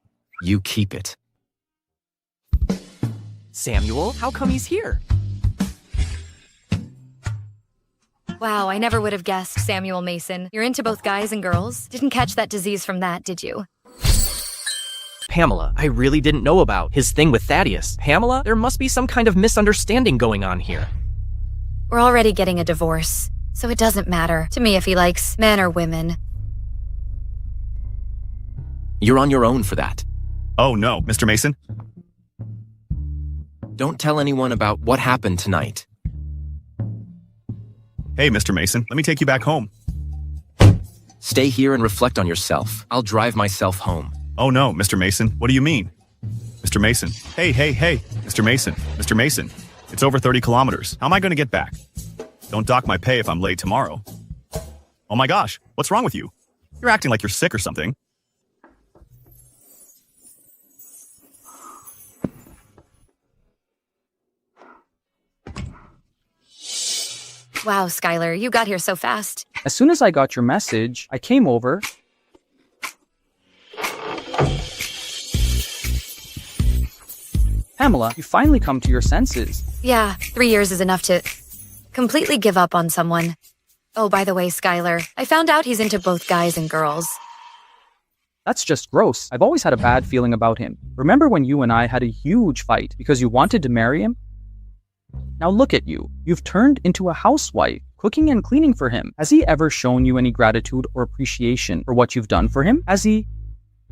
You keep it. Samuel, how come he's here? Wow, I never would have guessed, Samuel Mason. You're into both guys and girls? Didn't catch that disease from that, did you? Pamela, I really didn't know about his thing with Thaddeus. Pamela, there must be some kind of misunderstanding going on here. We're already getting a divorce, so it doesn't matter to me if he likes men or women. You're on your own for that. Oh no, Mr. Mason. Don't tell anyone about what happened tonight. Hey, Mr. Mason, let me take you back home. Stay here and reflect on yourself. I'll drive myself home. Oh no, Mr. Mason, what do you mean? Mr. Mason, hey, Mr. Mason, Mr. Mason, it's over 30 kilometers. How am I going to get back? Don't dock my pay if I'm late tomorrow. Oh my gosh, what's wrong with you? You're acting like you're sick or something. Wow, Skylar, you got here so fast. As soon as I got your message, I came over. Pamela, you finally come to your senses. Yeah, 3 years is enough to completely give up on someone. Oh, by the way, Skylar, I found out he's into both guys and girls. That's just gross. I've always had a bad feeling about him. Remember when you and I had a huge fight because you wanted to marry him? Now look at you. You've turned into a housewife, cooking and cleaning for him. Has he ever shown you any gratitude or appreciation for what you've done for him? Has he?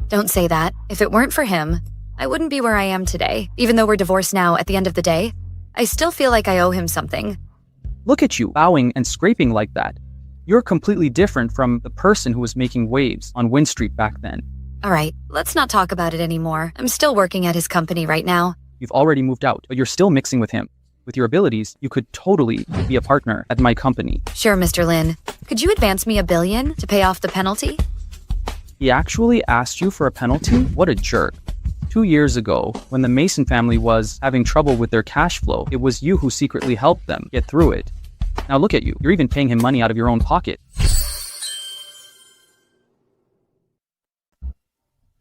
Don't say that. If it weren't for him, I wouldn't be where I am today. Even though we're divorced now, at the end of the day, I still feel like I owe him something. Look at you, bowing and scraping like that. You're completely different from the person who was making waves on Wynn Street back then. All right, let's not talk about it anymore. I'm still working at his company right now. You've already moved out, but you're still mixing with him. With your abilities, you could totally be a partner at my company. Sure, Mr. Lin. Could you advance me $1 billion to pay off the penalty? He actually asked you for a penalty? What a jerk. 2 years ago, when the Mason family was having trouble with their cash flow, it was you who secretly helped them get through it. Now look at you. You're even paying him money out of your own pocket.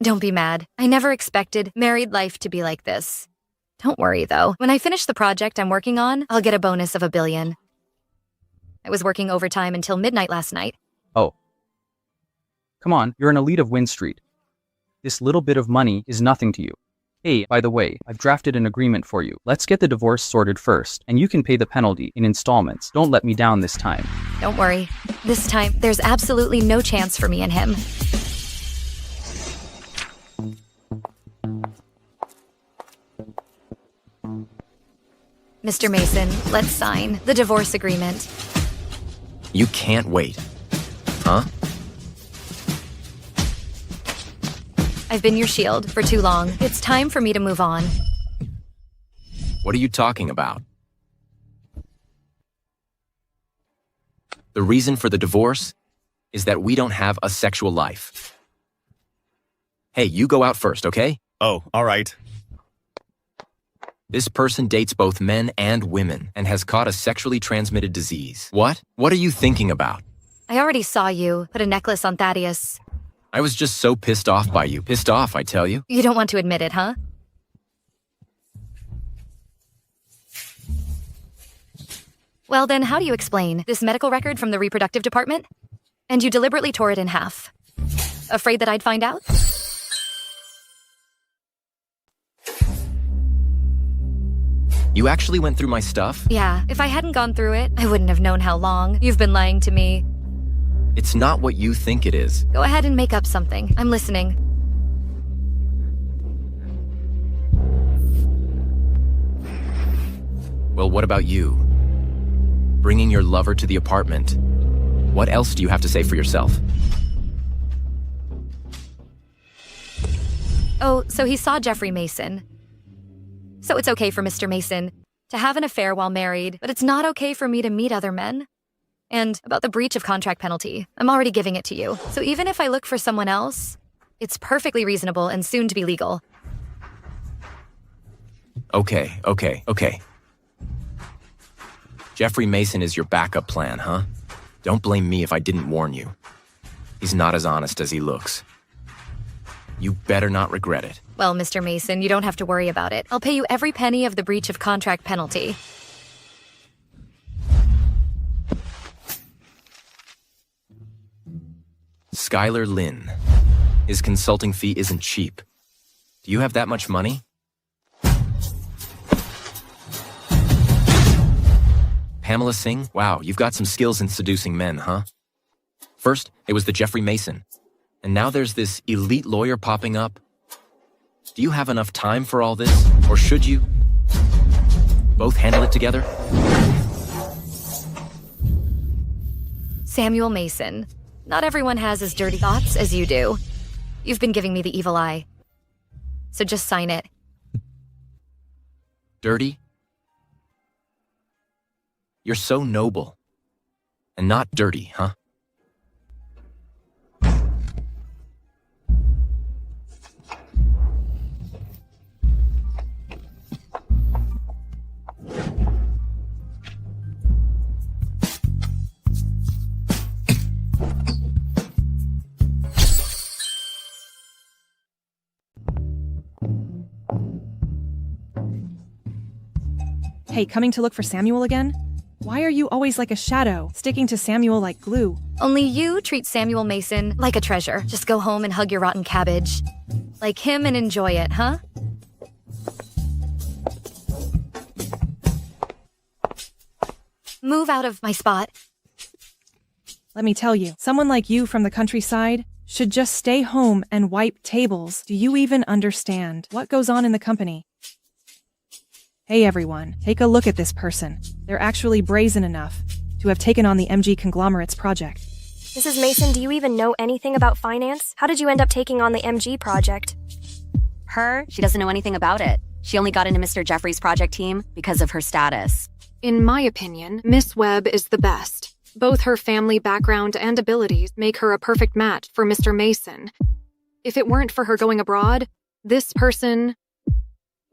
Don't be mad. I never expected married life to be like this. Don't worry, though. When I finish the project I'm working on, I'll get a bonus of $1 billion. I was working overtime until midnight last night. Oh. Come on, you're an elite of Wynn Street. This little bit of money is nothing to you. Hey, by the way, I've drafted an agreement for you. Let's get the divorce sorted first, and you can pay the penalty in installments. Don't let me down this time. Don't worry. This time, there's absolutely no chance for me and him. Mr. Mason, let's sign the divorce agreement. You can't wait. Huh? I've been your shield for too long. It's time for me to move on. What are you talking about? The reason for the divorce is that we don't have a sexual life. Hey, you go out first, okay? Oh, all right. This person dates both men and women and has caught a sexually transmitted disease. What? What are you thinking about? I already saw you put a necklace on Thaddeus. I was just so pissed off by you. Pissed off, I tell you. You don't want to admit it, huh? Well then, how do you explain this medical record from the reproductive department? And you deliberately tore it in half. Afraid that I'd find out? You actually went through my stuff? Yeah, if I hadn't gone through it, I wouldn't have known how long you've been lying to me. It's not what you think it is. Go ahead and make up something. I'm listening. Well, what about you? Bringing your lover to the apartment. What else do you have to say for yourself? Oh, so he saw Jeffrey Mason. So it's okay for Mr. Mason to have an affair while married, but it's not okay for me to meet other men? And about the breach of contract penalty, I'm already giving it to you. So even if I look for someone else, it's perfectly reasonable and soon to be legal. Okay. Jeffrey Mason is your backup plan, huh? Don't blame me if I didn't warn you. He's not as honest as he looks. You better not regret it. Well, Mr. Mason, you don't have to worry about it. I'll pay you every penny of the breach of contract penalty. Skylar Lynn. His consulting fee isn't cheap. Do you have that much money? Pamela Singh? Wow, you've got some skills in seducing men, huh? First, it was the Jeffrey Mason. And now there's this elite lawyer popping up. Do you have enough time for all this? Or should you both handle it together? Samuel Mason. Not everyone has as dirty thoughts as you do. You've been giving me the evil eye. So just sign it. Dirty? You're so noble. And not dirty, huh? Hey, coming to look for Samuel again? Why are you always like a shadow, sticking to Samuel like glue? Only you treat Samuel Mason like a treasure. Just go home and hug your rotten cabbage. Like him and enjoy it, huh? Move out of my spot. Let me tell you, someone like you from the countryside, should just stay home and wipe tables. Do you even understand what goes on in the company? Hey everyone, take a look at this person. They're actually brazen enough to have taken on the MG Conglomerate's project. Mrs. Mason, do you even know anything about finance? How did you end up taking on the MG project? She doesn't know anything about it. She only got into Mr. Jeffrey's project team because of her status. In my opinion, Miss Webb is the best. Both her family background and abilities make her a perfect match for Mr. Mason. If it weren't for her going abroad, this person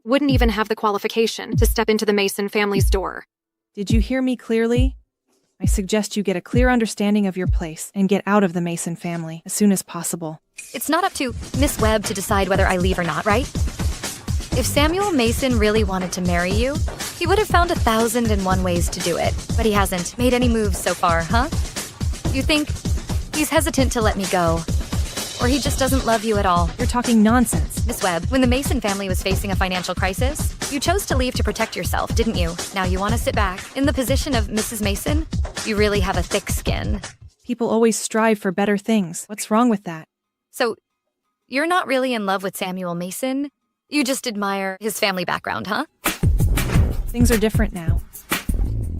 wouldn't even have the qualification to step into the Mason family's door. Did you hear me clearly? I suggest you get a clear understanding of your place and get out of the Mason family as soon as possible. It's not up to Miss Webb to decide whether I leave or not, right? If Samuel Mason really wanted to marry you, he would have found 1,001 ways to do it, but he hasn't made any moves so far, huh? You think he's hesitant to let me go? Or he just doesn't love you at all? You're talking nonsense. Miss Webb, when the Mason family was facing a financial crisis, you chose to leave to protect yourself, didn't you? Now you want to sit back. In the position of Mrs. Mason, you really have a thick skin. People always strive for better things. What's wrong with that? So, you're not really in love with Samuel Mason? You just admire his family background, huh? Things are different now.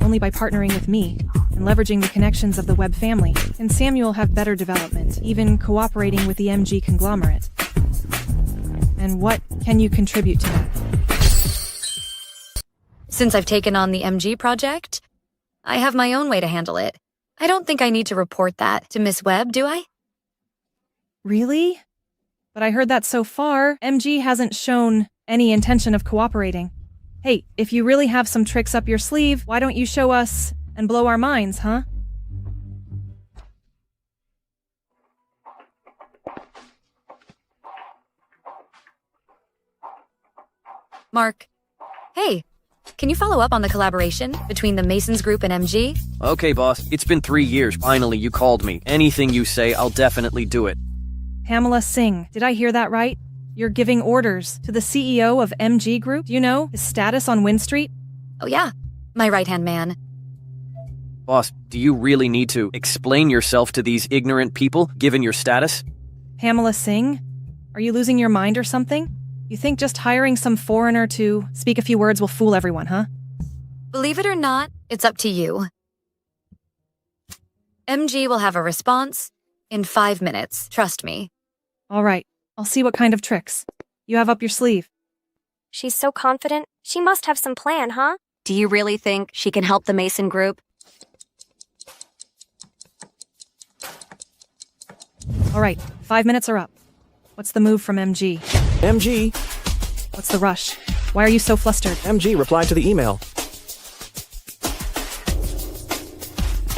Only by partnering with me and leveraging the connections of the Webb family can Samuel have better development, even cooperating with the MG conglomerate. And what can you contribute to that? Since I've taken on the MG project, I have my own way to handle it. I don't think I need to report that to Miss Webb, do I? Really? But I heard that so far, MG hasn't shown any intention of cooperating. Hey, if you really have some tricks up your sleeve, why don't you show us and blow our minds, huh? Mark, hey, can you follow up on the collaboration between the Masons Group and MG? Okay, boss. It's been 3 years. Finally, you called me. Anything you say, I'll definitely do it. Pamela Singh, did I hear that right? You're giving orders to the CEO of MG Group? Do you know his status on Wynn Street? Oh yeah, my right-hand man. Boss, do you really need to explain yourself to these ignorant people, given your status? Pamela Singh? Are you losing your mind or something? You think just hiring some foreigner to speak a few words will fool everyone, huh? Believe it or not, it's up to you. MG will have a response in 5 minutes, trust me. All right, I'll see what kind of tricks you have up your sleeve. She's so confident. She must have some plan, huh? Do you really think she can help the Mason Group? All right, 5 minutes are up. What's the move from MG? MG? What's the rush? Why are you so flustered? MG replied to the email.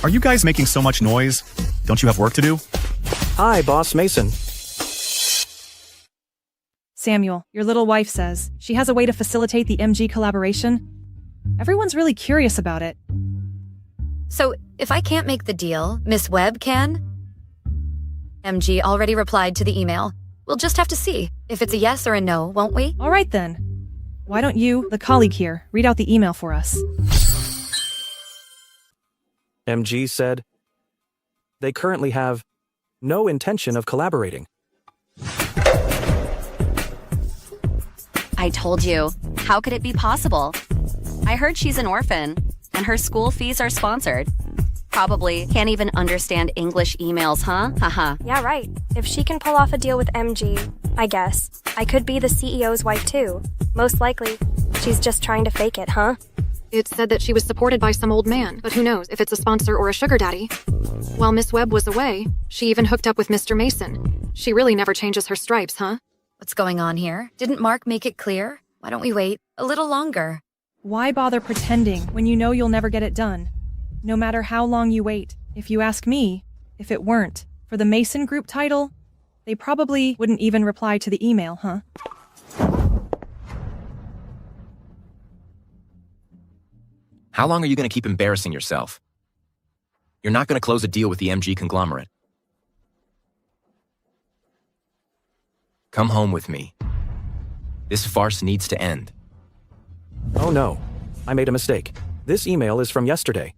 Are you guys making so much noise? Don't you have work to do? Hi, Boss Mason. Samuel, your little wife says she has a way to facilitate the MG collaboration. Everyone's really curious about it. So, if I can't make the deal, Miss Webb can? MG already replied to the email. We'll just have to see if it's a yes or a no, won't we? All right then. Why don't you, the colleague here, read out the email for us? MG said, they currently have no intention of collaborating. I told you. How could it be possible? I heard she's an orphan, and her school fees are sponsored. Probably can't even understand English emails, huh? Haha. Yeah, right. If she can pull off a deal with MG, I guess. I could be the CEO's wife too. Most likely, she's just trying to fake it, huh? It said that she was supported by some old man, but who knows if it's a sponsor or a sugar daddy. While Miss Webb was away, she even hooked up with Mr. Mason. She really never changes her stripes, huh? What's going on here? Didn't Mark make it clear? Why don't we wait a little longer? Why bother pretending when you know you'll never get it done? No matter how long you wait. If you ask me, if it weren't for the Mason Group title, they probably wouldn't even reply to the email, huh? How long are you going to keep embarrassing yourself? You're not going to close a deal with the MG conglomerate. Come home with me. This farce needs to end. Oh no, I made a mistake. This email is from yesterday.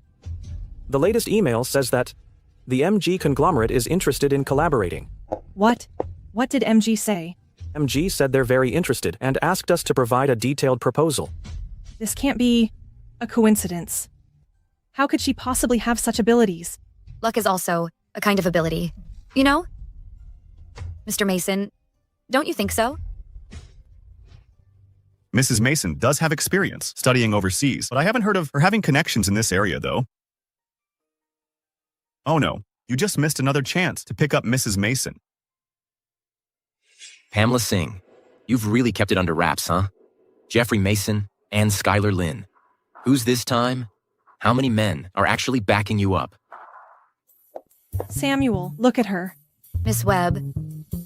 The latest email says that the MG conglomerate is interested in collaborating. What? What did MG say? MG said they're very interested and asked us to provide a detailed proposal. This can't be a coincidence. How could she possibly have such abilities? Luck is also a kind of ability. You know? Mr. Mason, don't you think so? Mrs. Mason does have experience studying overseas, but I haven't heard of her having connections in this area, though. Oh no, you just missed another chance to pick up Mrs. Mason. Pamela Singh, you've really kept it under wraps, huh? Jeffrey Mason and Skylar Lynn. Who's this time? How many men are actually backing you up? Samuel, look at her. Miss Webb,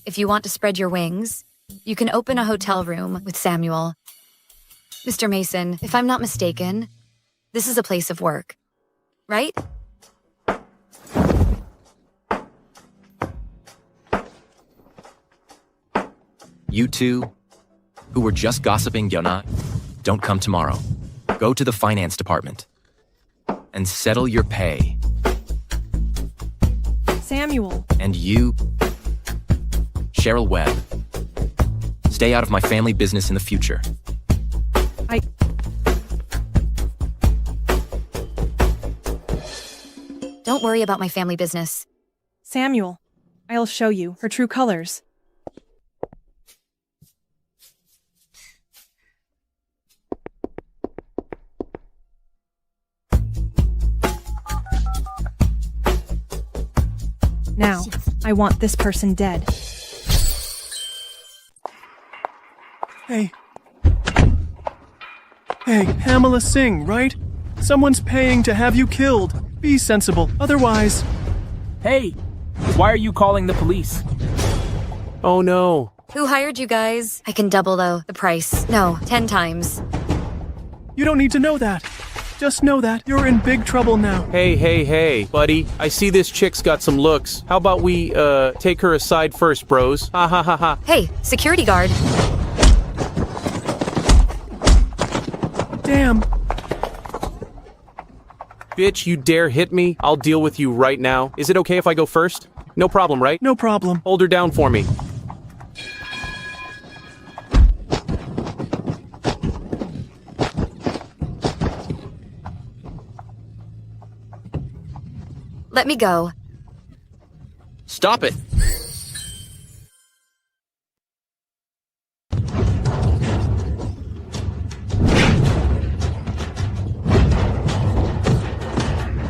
if you want to spread your wings, you can open a hotel room with Samuel. Mr. Mason, if I'm not mistaken, this is a place of work, right? You two, who were just gossiping Yona, don't come tomorrow. Go to the finance department and settle your pay. Samuel. And you, Cheryl Webb, stay out of my family business in the future. Don't worry about my family business. Samuel, I'll show you her true colors. Now, I want this person dead. Hey, Pamela Singh, right? Someone's paying to have you killed. Be sensible, otherwise... Hey, why are you calling the police? Oh no. Who hired you guys? I can double the price. No, 10 times. You don't need to know that. Just know that you're in big trouble now. Hey, buddy. I see this chick's got some looks. How about we, take her aside first, bros? Ha ha ha ha. Hey, security guard. Damn. Bitch, you dare hit me? I'll deal with you right now. Is it okay if I go first? No problem, right? No problem. Hold her down for me. Let me go. Stop it!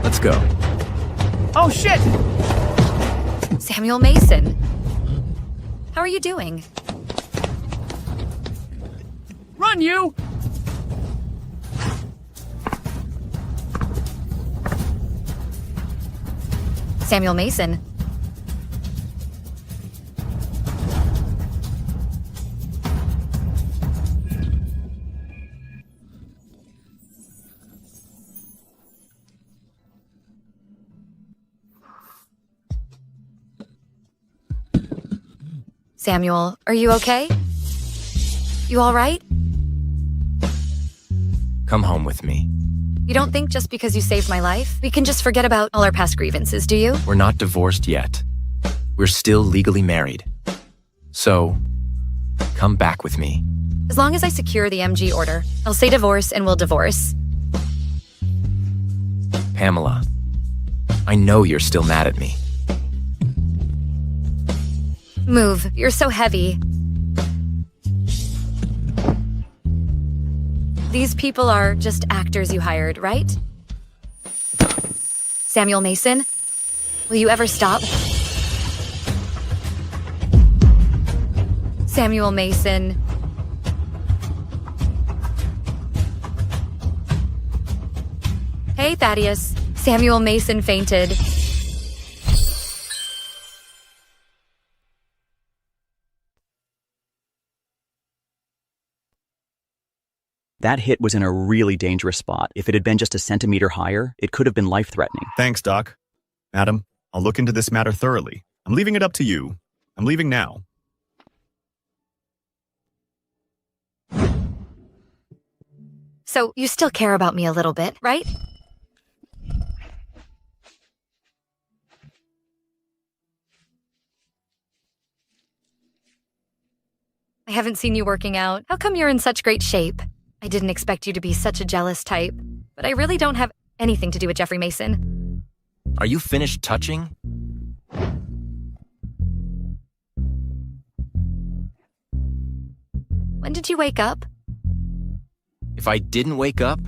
Let's go. Oh shit! Samuel Mason. How are you doing? Run, you! Samuel Mason. Samuel, are you okay? You all right? Come home with me. You don't think just because you saved my life, we can just forget about all our past grievances, do you? We're not divorced yet. We're still legally married. So, come back with me. As long as I secure the MG order, I'll say divorce and we'll divorce. Pamela, I know you're still mad at me. Move, you're so heavy. These people are just actors you hired, right? Samuel Mason, will you ever stop? Samuel Mason. Hey, Thaddeus. Samuel Mason fainted. That hit was in a really dangerous spot. If it had been just a centimeter higher, it could have been life-threatening. Thanks, Doc. Madam, I'll look into this matter thoroughly. I'm leaving it up to you. I'm leaving now. So, you still care about me a little bit, right? I haven't seen you working out. How come you're in such great shape? I didn't expect you to be such a jealous type, but I really don't have anything to do with Jeffrey Mason. Are you finished touching? When did you wake up? If I didn't wake up,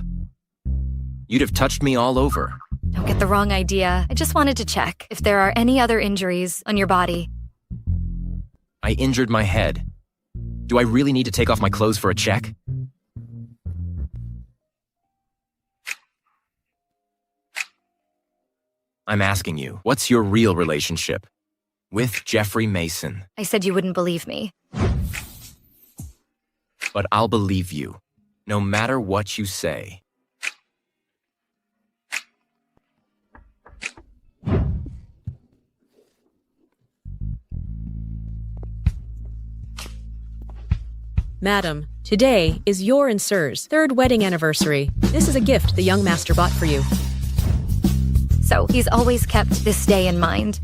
you'd have touched me all over. Don't get the wrong idea. I just wanted to check if there are any other injuries on your body. I injured my head. Do I really need to take off my clothes for a check? I'm asking you, what's your real relationship with Jeffrey Mason? I said you wouldn't believe me. But I'll believe you, no matter what you say. Madam, today is your and Sir's third wedding anniversary. This is a gift the young master bought for you. So he's always kept this day in mind.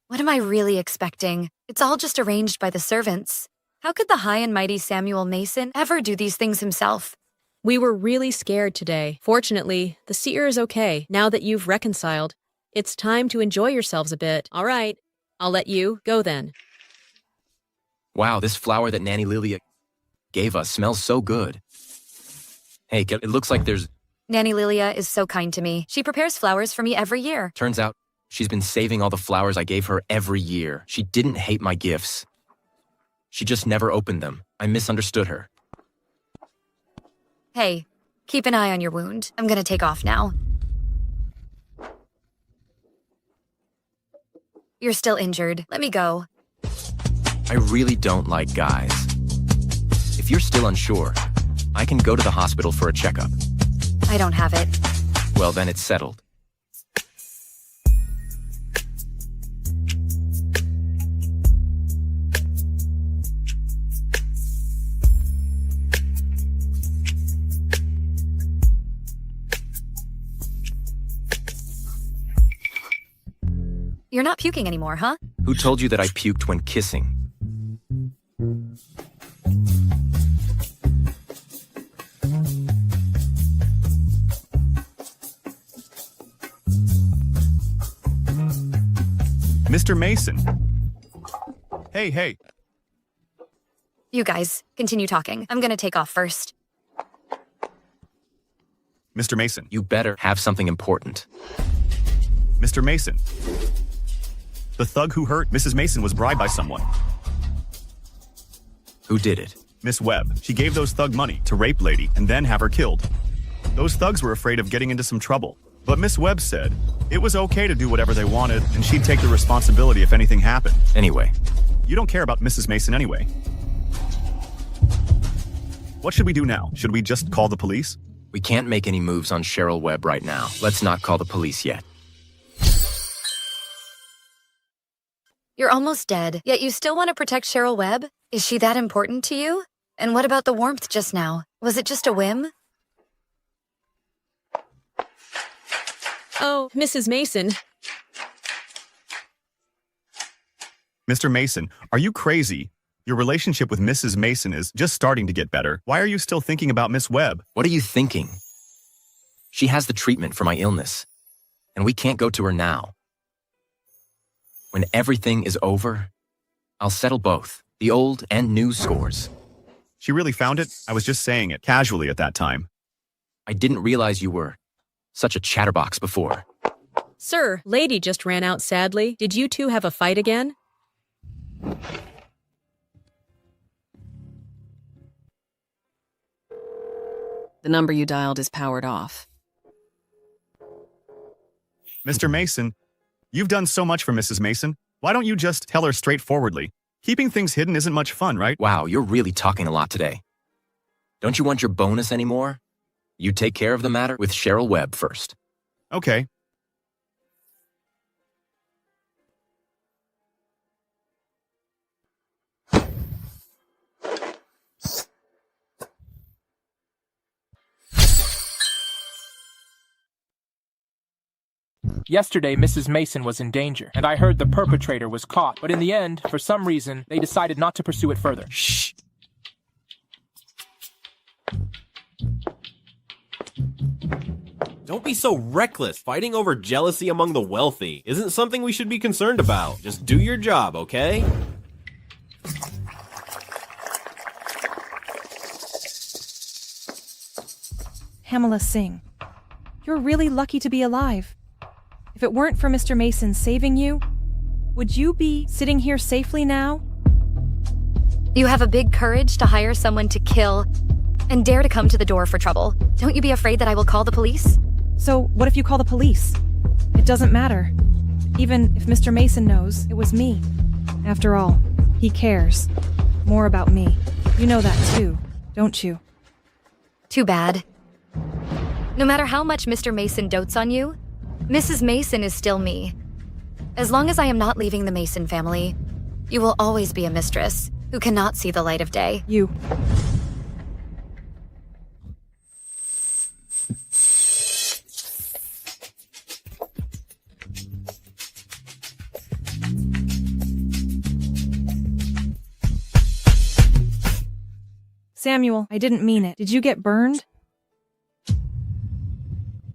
What am I really expecting? It's all just arranged by the servants. How could the high and mighty Samuel Mason ever do these things himself? We were really scared today. Fortunately, the seer is okay now that you've reconciled. It's time to enjoy yourselves a bit. All right, I'll let you go then. Wow, this flower that Nanny Lilia gave us smells so good. Hey, it looks like there's... Nanny Lilia is so kind to me. She prepares flowers for me every year. Turns out, she's been saving all the flowers I gave her every year. She didn't hate my gifts. She just never opened them. I misunderstood her. Hey, keep an eye on your wound. I'm gonna take off now. You're still injured. Let me go. I really don't like guys. If you're still unsure, I can go to the hospital for a checkup. I don't have it. Well, then it's settled. You're not puking anymore, huh? Who told you that I puked when kissing? Mr. Mason. Hey. You guys, continue talking. I'm gonna take off first. Mr. Mason. You better have something important. Mr. Mason. The thug who hurt Mrs. Mason was bribed by someone. Who did it? Miss Webb. She gave those thug money to rape lady and then have her killed. Those thugs were afraid of getting into some trouble. But Miss Webb said it was okay to do whatever they wanted and she'd take the responsibility if anything happened. Anyway. You don't care about Mrs. Mason anyway. What should we do now? Should we just call the police? We can't make any moves on Cheryl Webb right now. Let's not call the police yet. You're almost dead, yet you still want to protect Cheryl Webb? Is she that important to you? And what about the warmth just now? Was it just a whim? Oh, Mrs. Mason. Mr. Mason, are you crazy? Your relationship with Mrs. Mason is just starting to get better. Why are you still thinking about Miss Webb? What are you thinking? She has the treatment for my illness, and we can't go to her now. When everything is over, I'll settle both, the old and new scores. She really found it? I was just saying it casually at that time. I didn't realize you were such a chatterbox before. Sir, lady just ran out sadly. Did you two have a fight again? The number you dialed is powered off. Mr. Mason, you've done so much for Mrs. Mason. Why don't you just tell her straightforwardly? Keeping things hidden isn't much fun, right? Wow, you're really talking a lot today. Don't you want your bonus anymore? You take care of the matter with Cheryl Webb first. Okay. Yesterday, Mrs. Mason was in danger, and I heard the perpetrator was caught. But in the end, for some reason, they decided not to pursue it further. Shh. Don't be so reckless. Fighting over jealousy among the wealthy isn't something we should be concerned about. Just do your job, okay? Pamela Singh, you're really lucky to be alive. If it weren't for Mr. Mason saving you, would you be sitting here safely now? You have a big courage to hire someone to kill and dare to come to the door for trouble. Don't you be afraid that I will call the police? So what if you call the police? It doesn't matter. Even if Mr. Mason knows it was me. After all, he cares more about me. You know that too, don't you? Too bad. No matter how much Mr. Mason dotes on you, Mrs. Mason is still me. As long as I am not leaving the Mason family, you will always be a mistress who cannot see the light of day. You. Samuel, I didn't mean it. Did you get burned?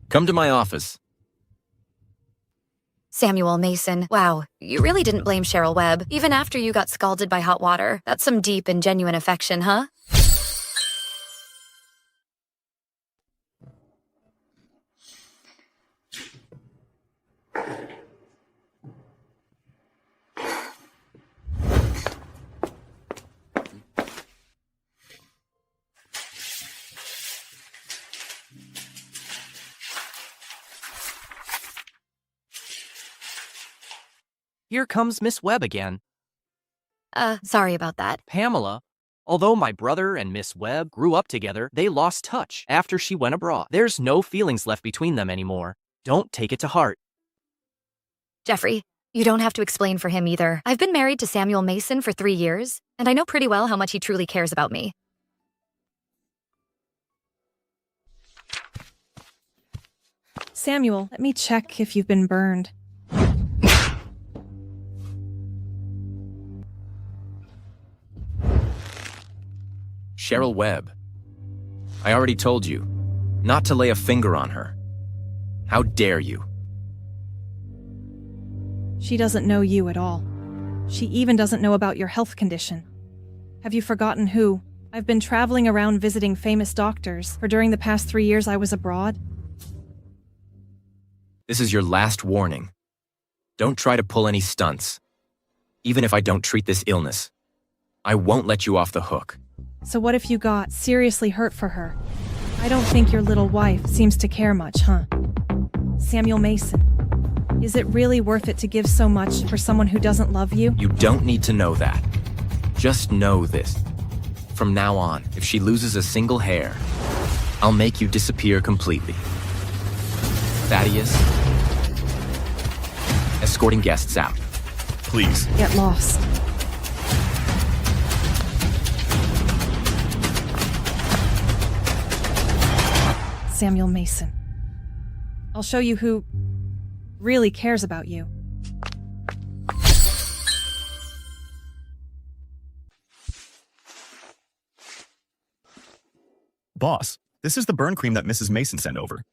Come to my office. Samuel Mason, wow, you really didn't blame Cheryl Webb, even after you got scalded by hot water. That's some deep and genuine affection, huh? Here comes Miss Webb again. Sorry about that. Pamela, although my brother and Miss Webb grew up together, they lost touch after she went abroad. There's no feelings left between them anymore. Don't take it to heart. Jeffrey, you don't have to explain for him either. I've been married to Samuel Mason for 3 years, and I know pretty well how much he truly cares about me. Samuel, let me check if you've been burned. Cheryl Webb. I already told you not to lay a finger on her. How dare you? She doesn't know you at all. She even doesn't know about your health condition. Have you forgotten who? I've been traveling around visiting famous doctors, for during the past 3 years I was abroad. This is your last warning. Don't try to pull any stunts. Even if I don't treat this illness, I won't let you off the hook. So what if you got seriously hurt for her? I don't think your little wife seems to care much, huh? Samuel Mason, is it really worth it to give so much for someone who doesn't love you? You don't need to know that. Just know this. From now on, if she loses a single hair, I'll make you disappear completely. Thaddeus, escorting guests out. Please. Get lost. Samuel Mason. I'll show you who really cares about you. Boss, this is the burn cream that Mrs. Mason sent over.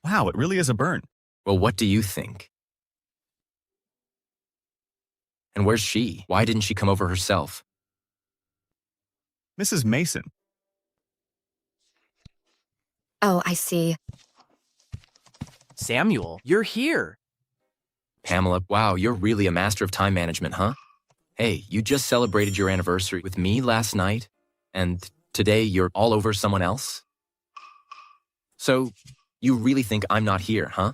Wow, it really is a burn. Well, what do you think? And where's she? Why didn't she come over herself? Mrs. Mason. Oh, I see. Samuel, you're here. Pamela, wow, you're really a master of time management, huh? Hey, you just celebrated your anniversary with me last night, and today you're all over someone else? So, you really think I'm not here, huh?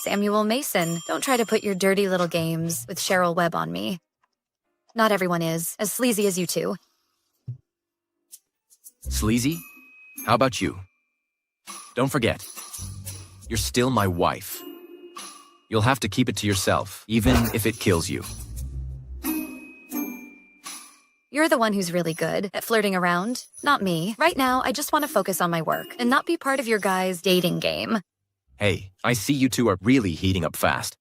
Samuel Mason, don't try to put your dirty little games with Cheryl Webb on me. Not everyone is as sleazy as you two. Sleazy? How about you? Don't forget, you're still my wife. You'll have to keep it to yourself, even if it kills you. You're the one who's really good at flirting around, not me. Right now, I just want to focus on my work and not be part of your guys' dating game. Hey, I see you two are really heating up fast.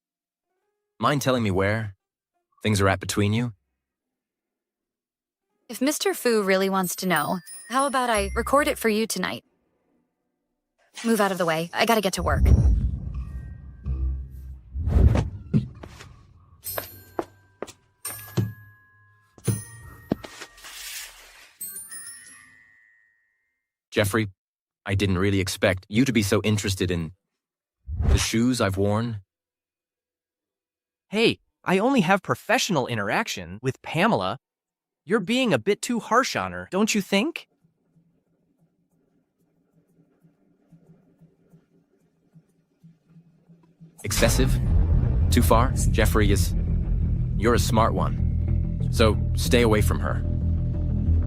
Mind telling me where things are at between you? If Mr. Fu really wants to know, how about I record it for you tonight? Move out of the way. I gotta get to work. Jeffrey, I didn't really expect you to be so interested in the shoes I've worn. Hey, I only have professional interaction with Pamela. You're being a bit too harsh on her, don't you think? Excessive? Too far? Jeffrey, you're a smart one. So stay away from her.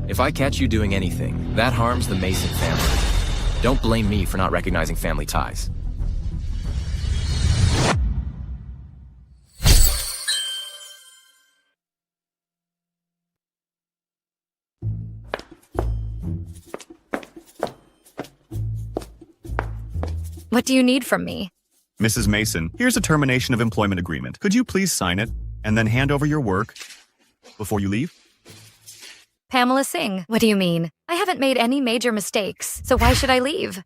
If I catch you doing anything, that harms the Mason family. Don't blame me for not recognizing family ties. What do you need from me? Mrs. Mason, here's a termination of employment agreement. Could you please sign it and then hand over your work before you leave? Pamela Singh. What do you mean? I haven't made any major mistakes, so why should I leave?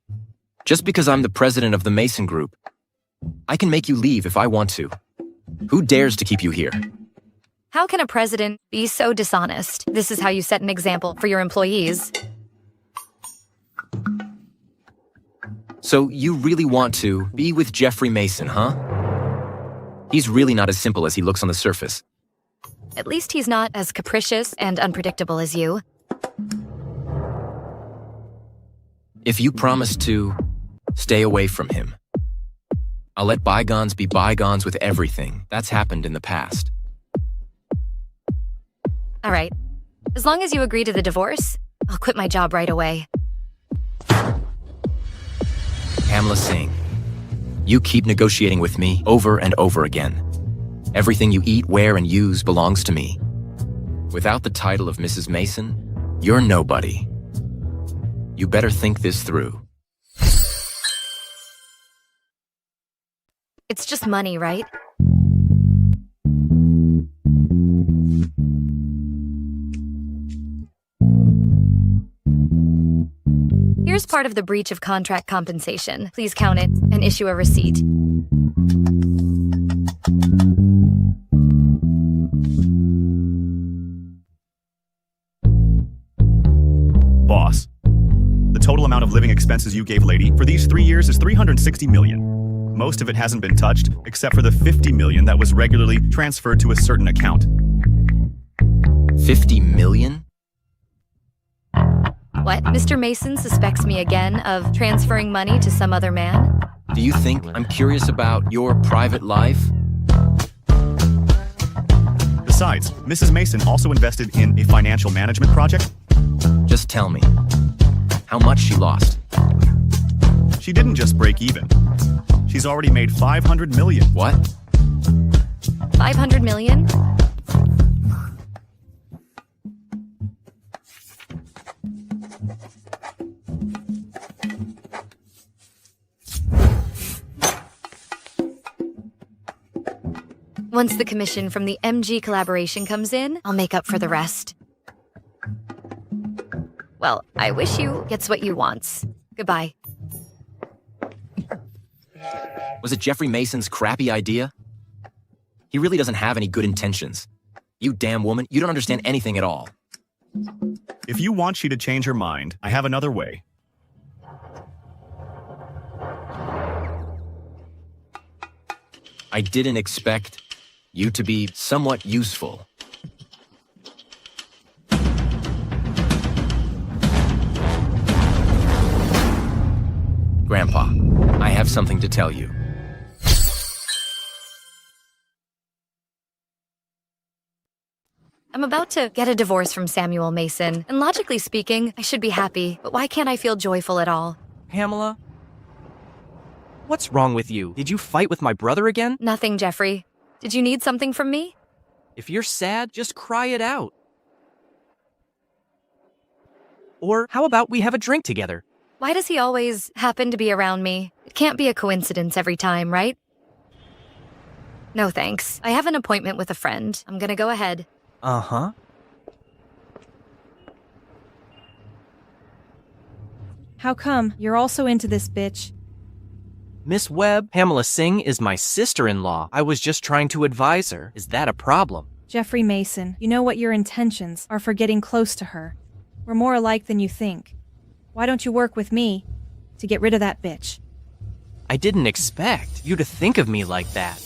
Just because I'm the president of the Mason Group, I can make you leave if I want to. Who dares to keep you here? How can a president be so dishonest? This is how you set an example for your employees. So you really want to be with Jeffrey Mason, huh? He's really not as simple as he looks on the surface. At least he's not as capricious and unpredictable as you. If you promise to stay away from him, I'll let bygones be bygones with everything that's happened in the past. All right. As long as you agree to the divorce, I'll quit my job right away. Pamela Singh, you keep negotiating with me over and over again. Everything you eat, wear, and use belongs to me. Without the title of Mrs. Mason, you're nobody. You better think this through. It's just money, right? Here's part of the breach of contract compensation. Please count it and issue a receipt. Boss, the total amount of living expenses you gave lady for these 3 years is $360 million. Most of it hasn't been touched, except for the $50 million that was regularly transferred to a certain account. $50 million? What? Mr. Mason suspects me again of transferring money to some other man? Do you think I'm curious about your private life? Besides, Mrs. Mason also invested in a financial management project. Just tell me, how much she lost? She didn't just break even. She's already made $500 million. What? 500 million? Once the commission from the MG collaboration comes in, I'll make up for the rest. Well, I wish you gets what you wants. Goodbye. Was it Jeffrey Mason's crappy idea? He really doesn't have any good intentions. You damn woman, you don't understand anything at all. If you want she to change her mind, I have another way. I didn't expect you to be somewhat useful. Grandpa, I have something to tell you. I'm about to get a divorce from Samuel Mason, and logically speaking, I should be happy, but why can't I feel joyful at all? Pamela? What's wrong with you? Did you fight with my brother again? Nothing, Jeffrey. Did you need something from me? If you're sad, just cry it out. Or how about we have a drink together? Why does he always happen to be around me? It can't be a coincidence every time, right? No thanks. I have an appointment with a friend. I'm gonna go ahead. Uh-huh. How come? You're also into this bitch. Miss Webb, Pamela Singh is my sister-in-law. I was just trying to advise her. Is that a problem? Jeffrey Mason, you know what your intentions are for getting close to her. We're more alike than you think. Why don't you work with me to get rid of that bitch? I didn't expect you to think of me like that.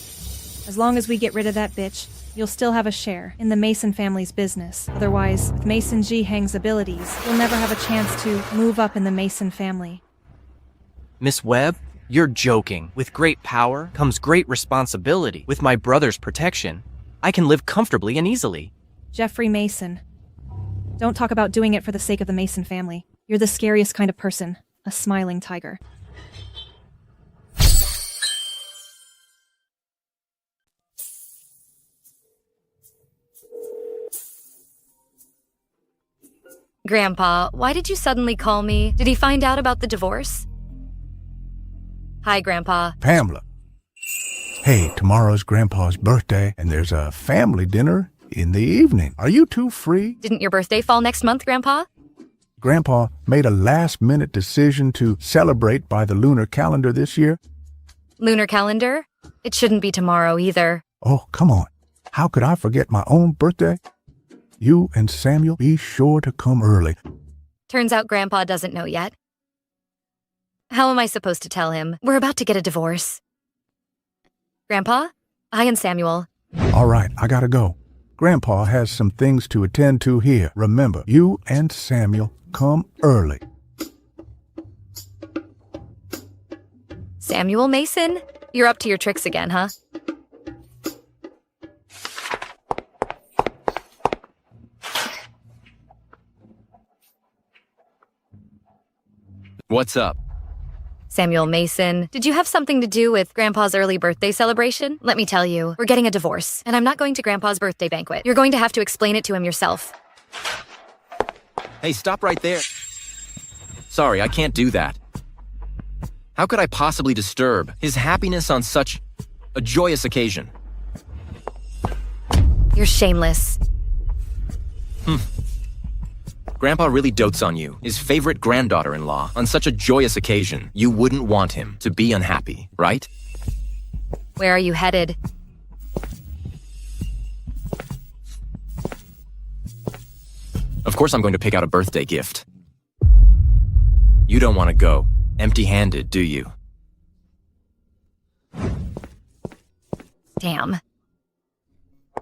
As long as we get rid of that bitch, you'll still have a share in the Mason family's business. Otherwise, with Mason G. Hang's abilities, you'll never have a chance to move up in the Mason family. Miss Webb, you're joking. With great power comes great responsibility. With my brother's protection, I can live comfortably and easily. Jeffrey Mason. Don't talk about doing it for the sake of the Mason family. You're the scariest kind of person. A smiling tiger. Grandpa, why did you suddenly call me? Did he find out about the divorce? Hi, Grandpa. Pamela. Hey, tomorrow's Grandpa's birthday, and there's a family dinner in the evening. Are you two free? Didn't your birthday fall next month, Grandpa? Grandpa made a last-minute decision to celebrate by the lunar calendar this year. Lunar calendar? It shouldn't be tomorrow either. Oh, come on. How could I forget my own birthday? You and Samuel, be sure to come early. Turns out Grandpa doesn't know yet. How am I supposed to tell him? We're about to get a divorce. Grandpa? I and Samuel. All right, I gotta go. Grandpa has some things to attend to here. Remember, you and Samuel come early. Samuel Mason? You're up to your tricks again, huh? What's up? Samuel Mason, did you have something to do with Grandpa's early birthday celebration? Let me tell you, we're getting a divorce, and I'm not going to Grandpa's birthday banquet. You're going to have to explain it to him yourself. Hey, stop right there. Sorry, I can't do that. How could I possibly disturb his happiness on such a joyous occasion? You're shameless. Grandpa really dotes on you, his favorite granddaughter-in-law. On such a joyous occasion, you wouldn't want him to be unhappy, right? Where are you headed? Of course I'm going to pick out a birthday gift. You don't want to go empty-handed, do you? Damn.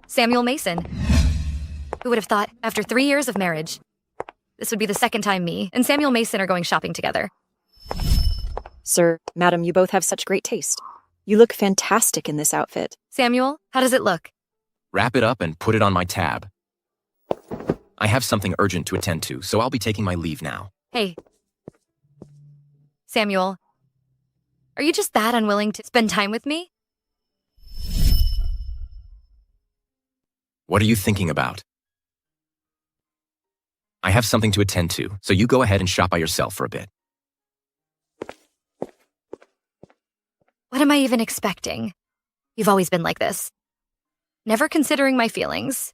Samuel Mason. Who would have thought, after 3 years of marriage, this would be the second time me and Samuel Mason are going shopping together. Sir, madam, you both have such great taste. You look fantastic in this outfit. Samuel, how does it look? Wrap it up and put it on my tab. I have something urgent to attend to, so I'll be taking my leave now. Hey. Samuel, are you just that unwilling to spend time with me? What are you thinking about? I have something to attend to, so you go ahead and shop by yourself for a bit. What am I even expecting? You've always been like this. Never considering my feelings.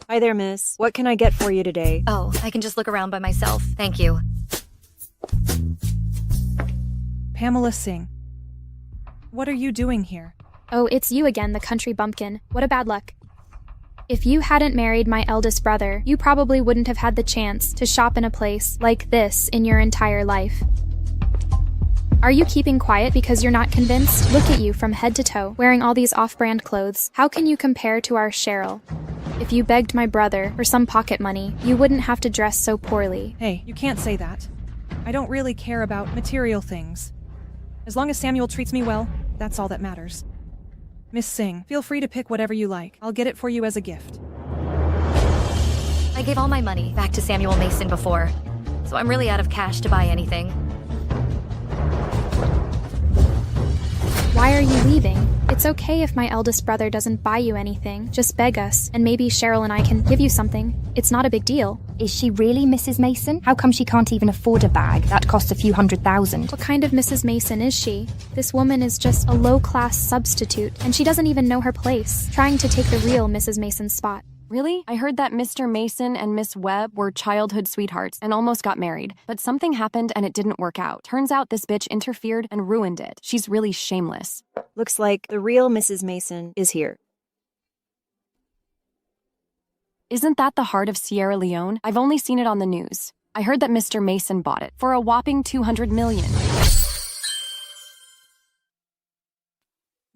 Hi there, miss. What can I get for you today? Oh, I can just look around by myself. Thank you. Pamela Singh. What are you doing here? Oh, it's you again, the country bumpkin. What a bad luck. If you hadn't married my eldest brother, you probably wouldn't have had the chance to shop in a place like this in your entire life. Are you keeping quiet because you're not convinced? Look at you from head to toe, wearing all these off-brand clothes. How can you compare to our Cheryl? If you begged my brother for some pocket money, you wouldn't have to dress so poorly. Hey, you can't say that. I don't really care about material things. As long as Samuel treats me well, that's all that matters. Miss Singh, feel free to pick whatever you like. I'll get it for you as a gift. I gave all my money back to Samuel Mason before, so I'm really out of cash to buy anything. Why are are you leaving? It's okay if my eldest brother doesn't buy you anything. Just beg us, and maybe Cheryl and I can give you something. It's not a big deal. Is she really Mrs. Mason? How come she can't even afford a bag? That costs a few $100,000. What kind of Mrs. Mason is she? This woman is just a low-class substitute, and she doesn't even know her place, trying to take the real Mrs. Mason's spot. Really? I heard that Mr. Mason and Miss Webb were childhood sweethearts and almost got married, but something happened and it didn't work out. Turns out this bitch interfered and ruined it. She's really shameless. Looks like the real Mrs. Mason is here. Isn't that the heart of Sierra Leone? I've only seen it on the news. I heard that Mr. Mason bought it for a whopping $200 million.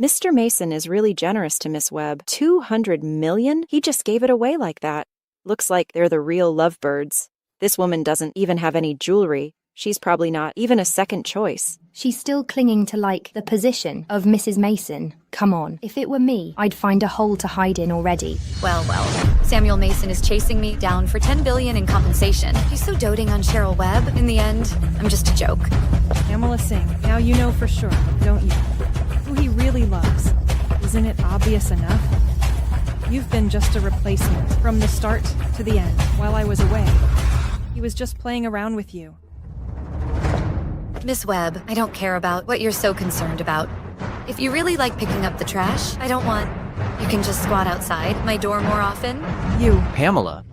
Mr. Mason is really generous to Miss Webb. $200 million? He just gave it away like that. Looks like they're the real lovebirds. This woman doesn't even have any jewelry. She's probably not even a second choice. She's still clinging to, the position of Mrs. Mason. Come on, if it were me, I'd find a hole to hide in already. Well, Samuel Mason is chasing me down for $10 billion in compensation. He's so doting on Cheryl Webb. In the end, I'm just a joke. Pamela Singh, now you know for sure, don't you? Who he really loves. Isn't it obvious enough? You've been just a replacement from the start to the end. While I was away, he was just playing around with you. Miss Webb, I don't care about what you're so concerned about. If you really like picking up the trash, I don't want... You can just squat outside my door more often. You. Pamela.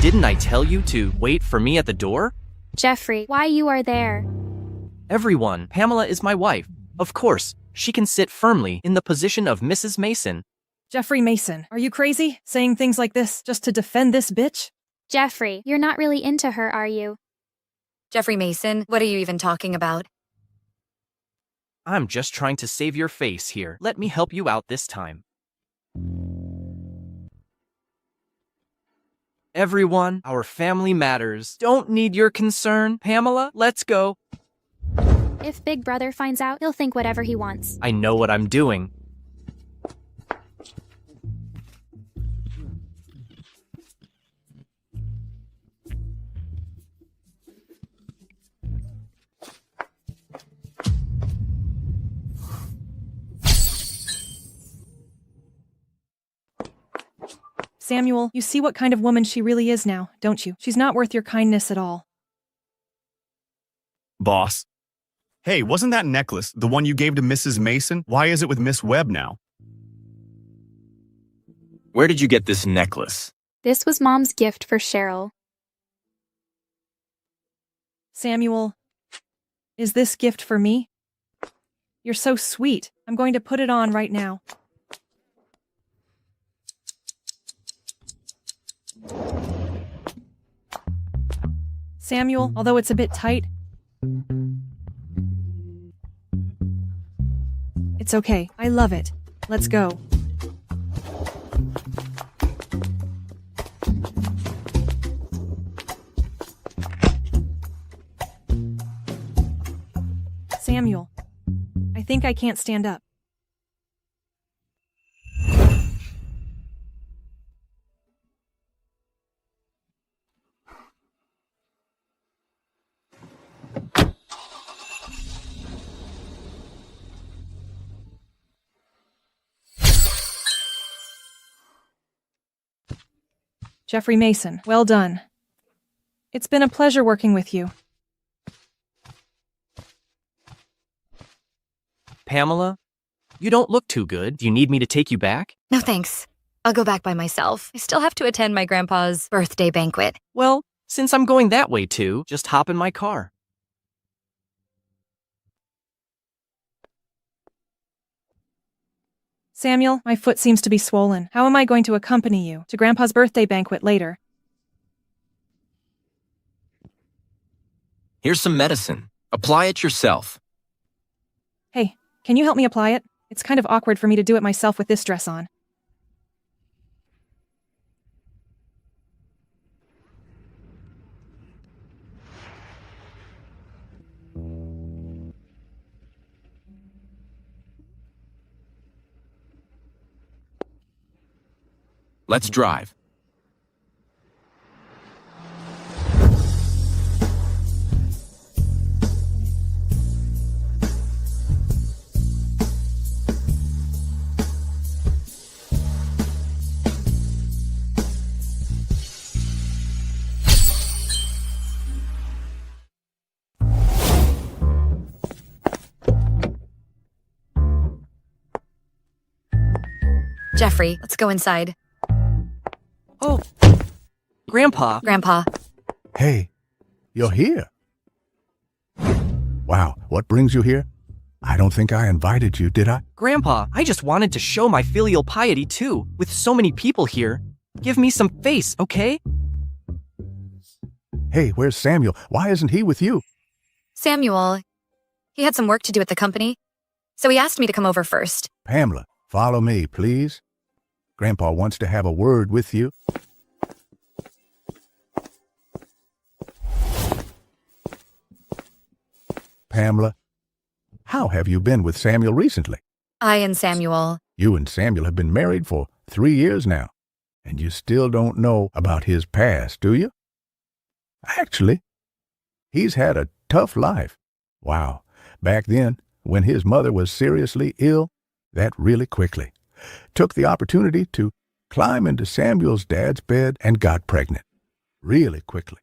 Didn't I tell you to wait for me at the door? Jeffrey, why you are there? Everyone, Pamela is my wife. Of course, she can sit firmly in the position of Mrs. Mason. Jeffrey Mason, are you crazy? Saying things like this just to defend this bitch? Jeffrey, you're not really into her, are you? Jeffrey Mason, what are you even talking about? I'm just trying to save your face here. Let me help you out this time. Everyone, our family matters. Don't need your concern. Pamela, let's go. If Big Brother finds out, he'll think whatever he wants. I know what I'm doing. Samuel, you see what kind of woman she really is now, don't you? She's not worth your kindness at all. Boss. Hey, wasn't that necklace the one you gave to Mrs. Mason? Why is it with Miss Webb now? Where did you get this necklace? This was Mom's gift for Cheryl. Samuel, is this gift for me? You're so sweet. I'm going to put it on right now. Samuel, although it's a bit tight, it's okay. I love it. Let's go. Samuel, I think I can't stand up. Jeffrey Mason, well done. It's been a pleasure working with you. Pamela, you don't look too good. Do you need me to take you back? No thanks. I'll go back by myself. I still have to attend my grandpa's birthday banquet. Well, since I'm going that way too, just hop in my car. Samuel, my foot seems to be swollen. How am I going to accompany you to Grandpa's birthday banquet later? Here's some medicine. Apply it yourself. Hey, can you help me apply it? It's kind of awkward for me to do it myself with this dress on. Let's drive. Jeffrey, let's go inside. Oh, Grandpa. Grandpa. Hey, you're here. Wow, what brings you here? I don't think I invited you, did I? Grandpa, I just wanted to show my filial piety too. With so many people here, give me some face, okay? Hey, where's Samuel? Why isn't he with you? Samuel, he had some work to do at the company, so he asked me to come over first. Pamela, follow me, please. Grandpa wants to have a word with you. Pamela, how have you been with Samuel recently? I and Samuel. You and Samuel have been married for 3 years now, and you still don't know about his past, do you? Actually, he's had a tough life. Wow, back then, when his mother was seriously ill, that really quickly took the opportunity to climb into Samuel's dad's bed and got pregnant. Really quickly.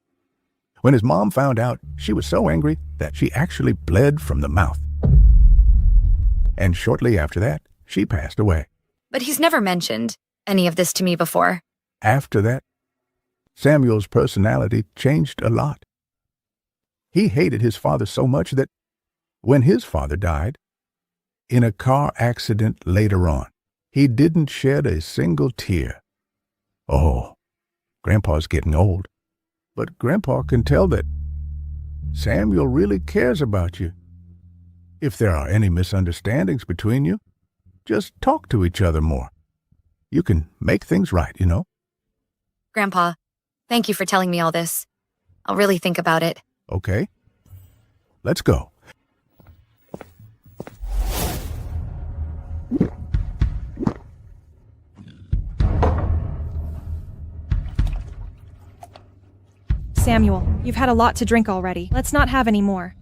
When his mom found out, she was so angry that she actually bled from the mouth. And shortly after that, she passed away. But he's never mentioned any of this to me before. After that, Samuel's personality changed a lot. He hated his father so much that when his father died, in a car accident later on, he didn't shed a single tear. Oh, Grandpa's getting old. But Grandpa can tell that Samuel really cares about you. If there are any misunderstandings between you, just talk to each other more. You can make things right, you know. Grandpa, thank you for telling me all this. I'll really think about it. Okay. Let's go. Samuel, you've had a lot to drink already. Let's not have any more.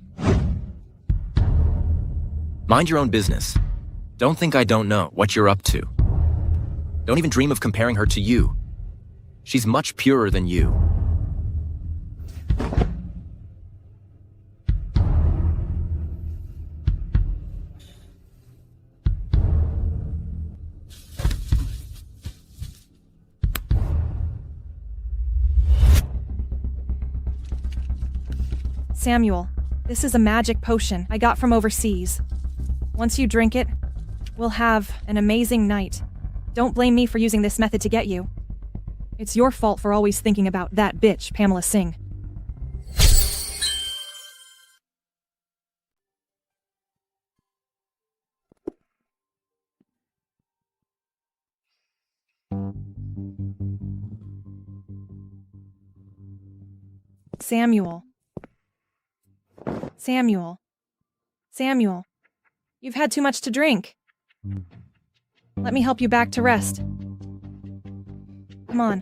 Mind your own business. Don't think I don't know what you're up to. Don't even dream of comparing her to you. She's much purer than you. Samuel, this is a magic potion I got from overseas. Once you drink it, we'll have an amazing night. Don't blame me for using this method to get you. It's your fault for always thinking about that bitch, Pamela Singh. Samuel. Samuel. Samuel. You've had too much to drink. Let me help you back to rest. Come on.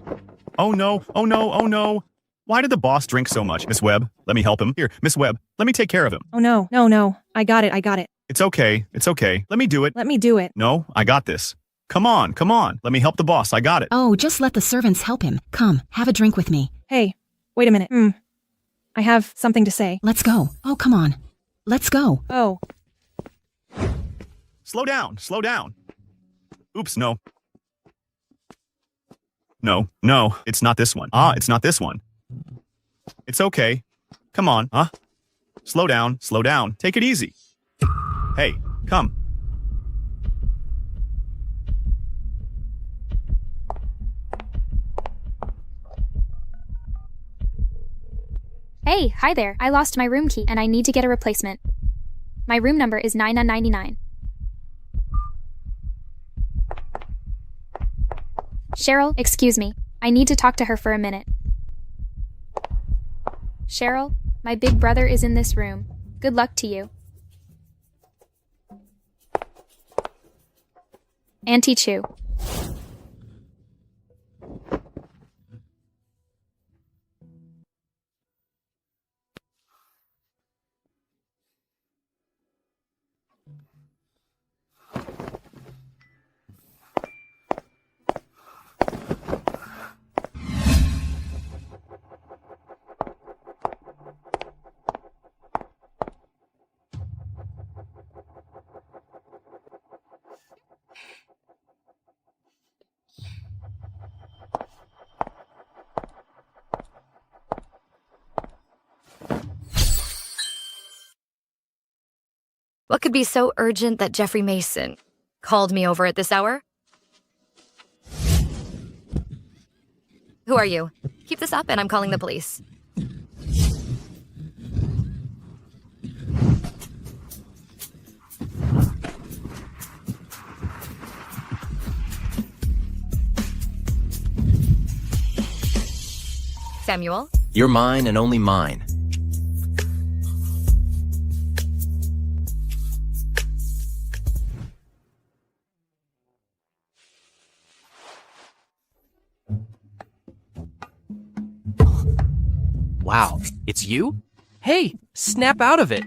Oh no, oh no, oh no. Why did the boss drink so much, Miss Webb? Let me help him. Here, Miss Webb, let me take care of him. Oh no, no, no. I got it. It's okay, it's okay. Let me do it. Let me do it. No, I got this. Come on, come on. Let me help the boss. I got it. Oh, just let the servants help him. Come, have a drink with me. Hey, wait a minute. I have something to say. Let's go. Oh, come on. Let's go. Oh. Slow down, slow down. Oops, no. No, no, it's not this one. It's not this one. It's okay. Come on, Slow down, slow down. Take it easy. Hey, come. Hey, hi there. I lost my room key and I need to get a replacement. My room number is 9999. Cheryl, excuse me. I need to talk to her for a minute. Cheryl, my big brother is in this room. Good luck to you. Auntie Chu. What could be so urgent that Jeffrey Mason called me over at this hour? Who are you? Keep this up and I'm calling the police. Samuel? You're mine and only mine. Wow, it's you? Hey, snap out of it.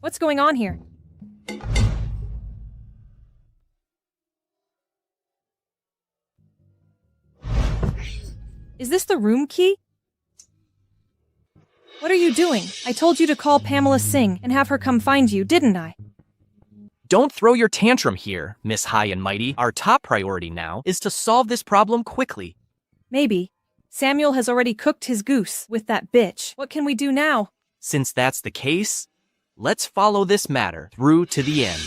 What's going on here? Is this the room key? What are you doing? I told you to call Pamela Singh and have her come find you, didn't I? Don't throw your tantrum here, Miss High and Mighty. Our top priority now is to solve this problem quickly. Maybe. Samuel has already cooked his goose with that bitch. What can we do now? Since that's the case, let's follow this matter through to the end.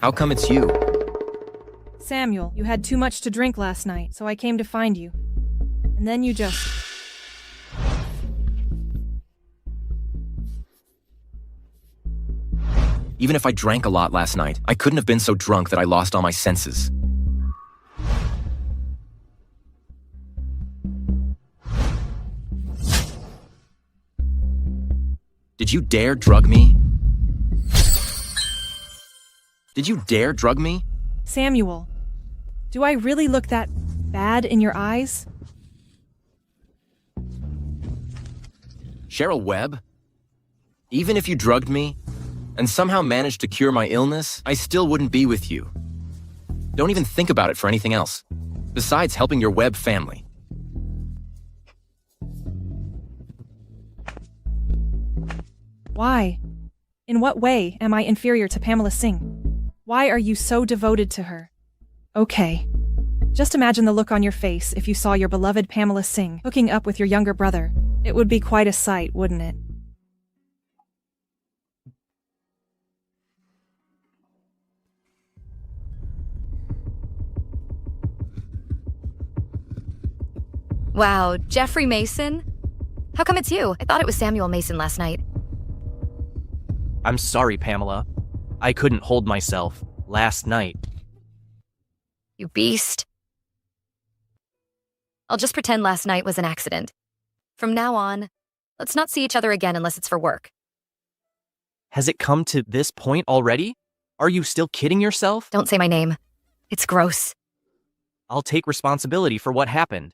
How come it's you? Samuel, you had too much to drink last night, so I came to find you. And then you just... Even if I drank a lot last night, I couldn't have been so drunk that I lost all my senses. Did you dare drug me? Did you dare drug me? Samuel, do I really look that bad in your eyes? Cheryl Webb? Even if you drugged me and somehow managed to cure my illness, I still wouldn't be with you. Don't even think about it for anything else, besides helping your Webb family. Why? In what way am I inferior to Pamela Singh? Why are you so devoted to her? Okay. Just imagine the look on your face if you saw your beloved Pamela Singh hooking up with your younger brother. It would be quite a sight, wouldn't it? Wow, Jeffrey Mason? How come it's you? I thought it was Samuel Mason last night. I'm sorry, Pamela. I couldn't hold myself last night. You beast. I'll just pretend last night was an accident. From now on, let's not see each other again unless it's for work. Has it come to this point already? Are you still kidding yourself? Don't say my name. It's gross. I'll take responsibility for what happened.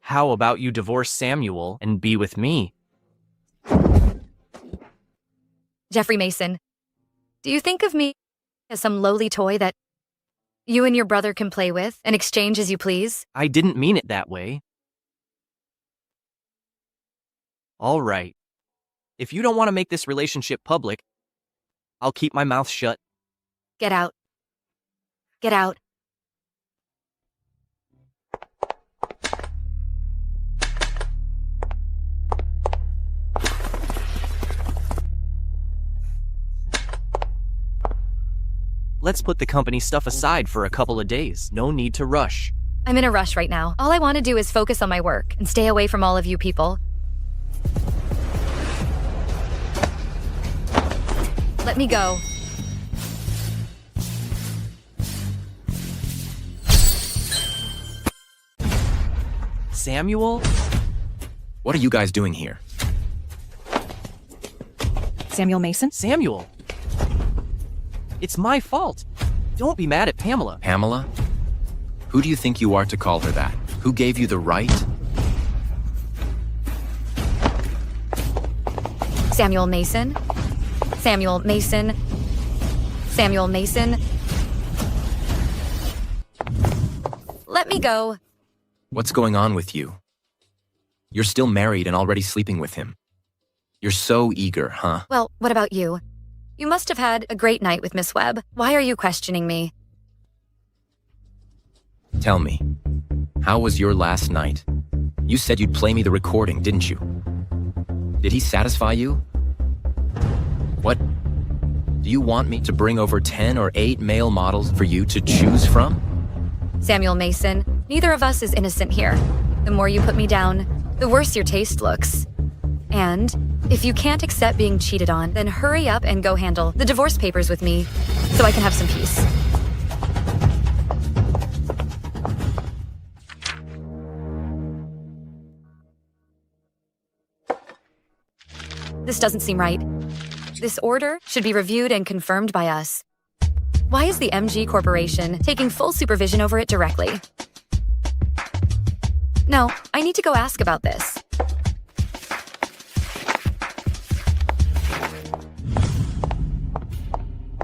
How about you divorce Samuel and be with me? Jeffrey Mason, do you think of me as some lowly toy that you and your brother can play with and exchange as you please? I didn't mean it that way. All right. If you don't want to make this relationship public, I'll keep my mouth shut. Get out. Get out. Let's put the company stuff aside for a couple of days. No need to rush. I'm in a rush right now. All I want to do is focus on my work and stay away from all of you people. Let me go. Samuel? What are you guys doing here? Samuel Mason? Samuel! It's my fault. Don't be mad at Pamela. Pamela? Who do you think you are to call her that? Who gave you the right? Samuel Mason? Samuel Mason? Samuel Mason? Let me go. What's going on with you? You're still married and already sleeping with him. You're so eager, huh? Well, what about you? You must have had a great night with Miss Webb. Why are you questioning me? Tell me, how was your last night? You said you'd play me the recording, didn't you? Did he satisfy you? What? Do you want me to bring over 10 or 8 male models for you to choose from? Samuel Mason, neither of us is innocent here. The more you put me down, the worse your taste looks. And if you can't accept being cheated on, then hurry up and go handle the divorce papers with me so I can have some peace. This doesn't seem right. This order should be reviewed and confirmed by us. Why is the MG Corporation taking full supervision over it directly? No, I need to go ask about this.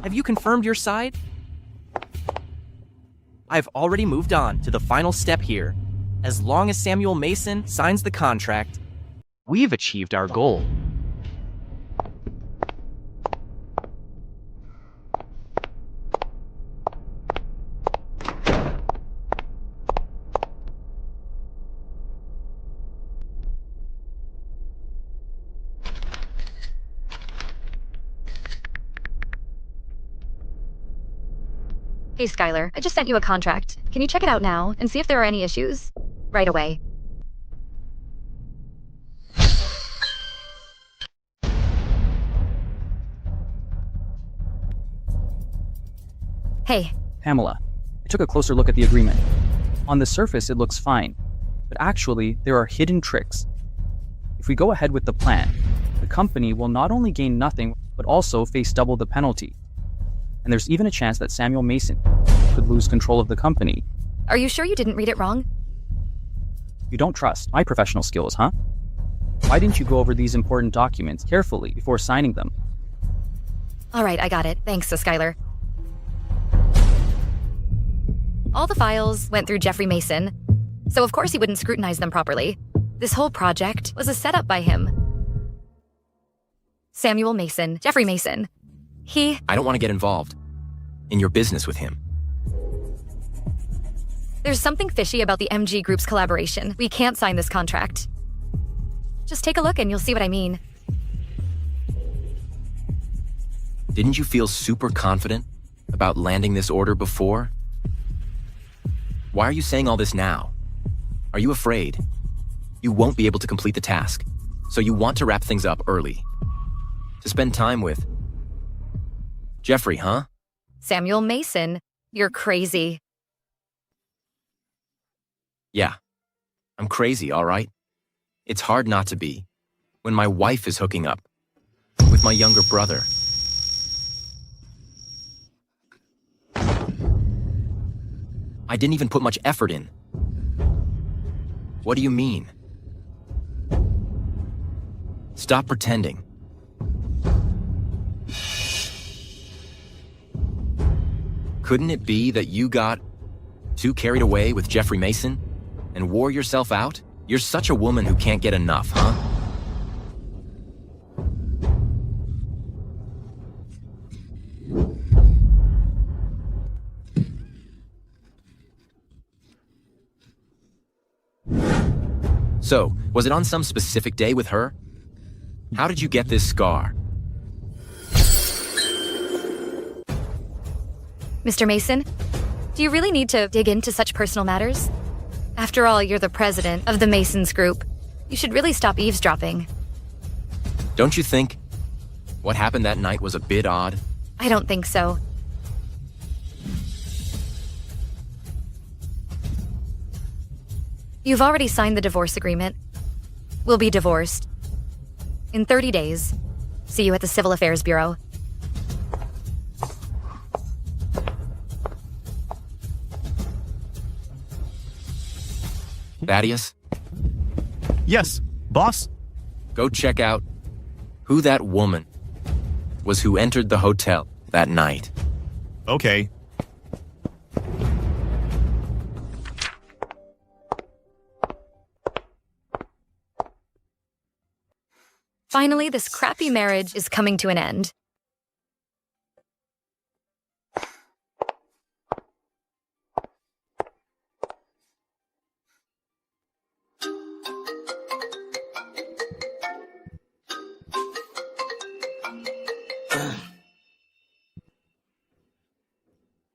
Have you confirmed your side? I've already moved on to the final step here. As long as Samuel Mason signs the contract, we've achieved our goal. Hey, Skylar, I just sent you a contract. Can you check it out now and see if there are any issues? Right away. Hey. Pamela, I took a closer look at the agreement. On the surface, it looks fine, but actually, there are hidden tricks. If we go ahead with the plan, the company will not only gain nothing, but also face double the penalty. And there's even a chance that Samuel Mason could lose control of the company. Are you sure you didn't read it wrong? You don't trust my professional skills, huh? Why didn't you go over these important documents carefully before signing them? All right, I got it. Thanks, Skylar. All the files went through Jeffrey Mason, so of course he wouldn't scrutinize them properly. This whole project was a setup by him. Samuel Mason, Jeffrey Mason. I don't want to get involved in your business with him. There's something fishy about the MG Group's collaboration. We can't sign this contract. Just take a look and you'll see what I mean. Didn't you feel super confident about landing this order before? Why are you saying all this now? Are you afraid? You won't be able to complete the task, so you want to wrap things up early. To spend time with Jeffrey, huh? Samuel Mason, you're crazy. Yeah, I'm crazy, all right? It's hard not to be when my wife is hooking up with my younger brother. I didn't even put much effort in. What do you mean? Stop pretending. Couldn't it be that you got too carried away with Jeffrey Mason and wore yourself out? You're such a woman who can't get enough, huh? So, was it on some specific day with her? How did you get this scar? Mr. Mason, do you really need to dig into such personal matters? After all, you're the president of the Masons Group. You should really stop eavesdropping. Don't you think what happened that night was a bit odd? I don't think so. You've already signed the divorce agreement. We'll be divorced. In 30 days. See you at the Civil Affairs Bureau. Thaddeus? Yes, boss? Go check out who that woman was who entered the hotel that night. Okay. Finally, this crappy marriage is coming to an end.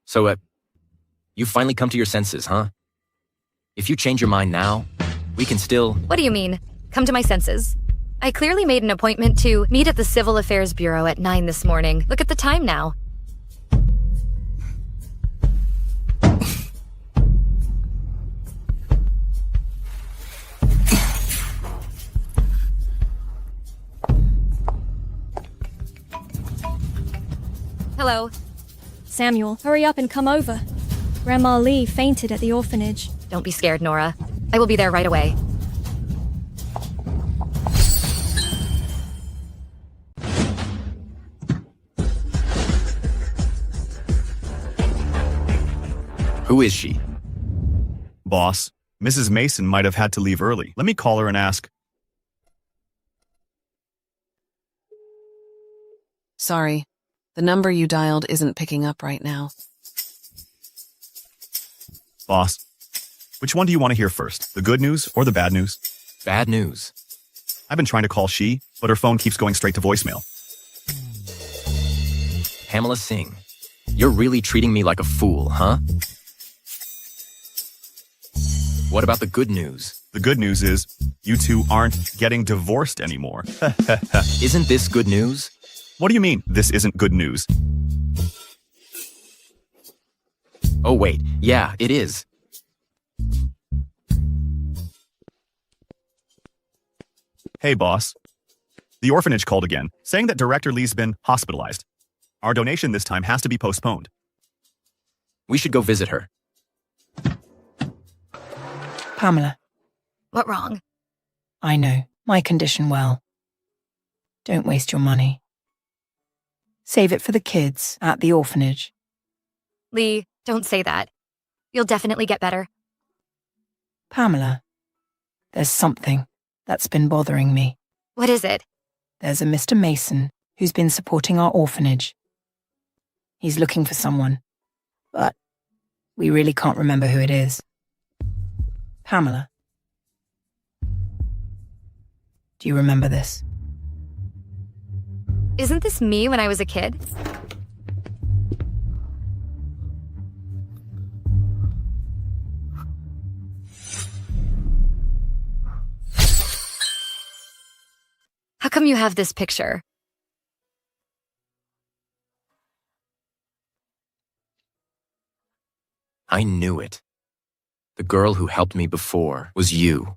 So, you finally come to your senses, huh? If you change your mind now, we can still... What do you mean? Come to my senses. I clearly made an appointment to meet at the Civil Affairs Bureau at 9 this morning. Look at the time now. Hello. Samuel, hurry up and come over. Grandma Lee fainted at the orphanage. Don't be scared, Nora. I will be there right away. Who is she? Boss, Mrs. Mason might have had to leave early. Let me call her and ask. Sorry. The number you dialed isn't picking up right now. Boss, which one do you want to hear first? The good news or the bad news? Bad news. I've been trying to call she, but her phone keeps going straight to voicemail. Pamela Singh, you're really treating me like a fool, huh? What about the good news? The good news is, you two aren't getting divorced anymore. Isn't this good news? What do you mean, this isn't good news? Oh wait, yeah, it is. Hey boss. The orphanage called again, saying that Director Lee's been hospitalized. Our donation this time has to be postponed. We should go visit her. Pamela, What wrong? I know my condition well. Don't waste your money. Save it for the kids at the orphanage. Lee, don't say that. You'll definitely get better. Pamela, there's something that's been bothering me. What is it? There's a Mr. Mason who's been supporting our orphanage. He's looking for someone, but we really can't remember who it is. Pamela, do you remember this? Isn't this me when I was a kid? How come you have this picture? I knew it. The girl who helped me before was you.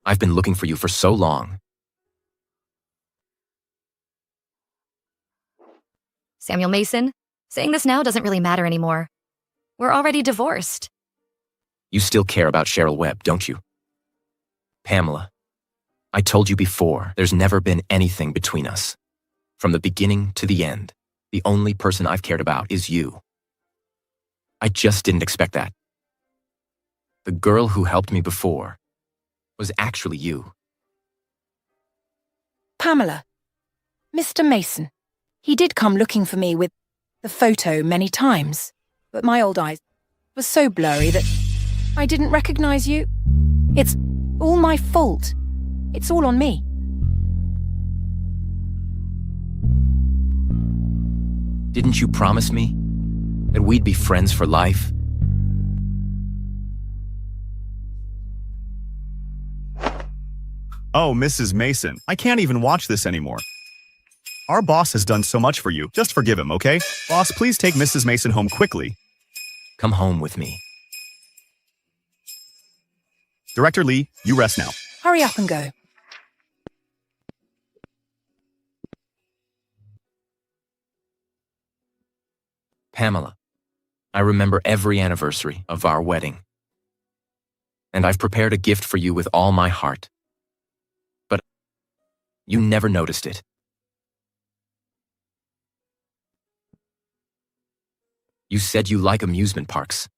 I've been looking for you for so long. Samuel Mason, saying this now doesn't really matter anymore. We're already divorced. You still care about Cheryl Webb, don't you? Pamela, I told you before, there's never been anything between us. From the beginning to the end, the only person I've cared about is you. I just didn't expect that. The girl who helped me before was actually you. Pamela, Mr. Mason, he did come looking for me with the photo many times, but my old eyes were so blurry that I didn't recognize you. It's all my fault. It's all on me. Didn't you promise me that we'd be friends for life? Oh, Mrs. Mason, I can't even watch this anymore. Our boss has done so much for you. Just forgive him, okay? Boss, please take Mrs. Mason home quickly. Come home with me. Director Lee, you rest now. Hurry up and go. Pamela, I remember every anniversary of our wedding. And I've prepared a gift for you with all my heart. But you never noticed it. You said you like amusement parks.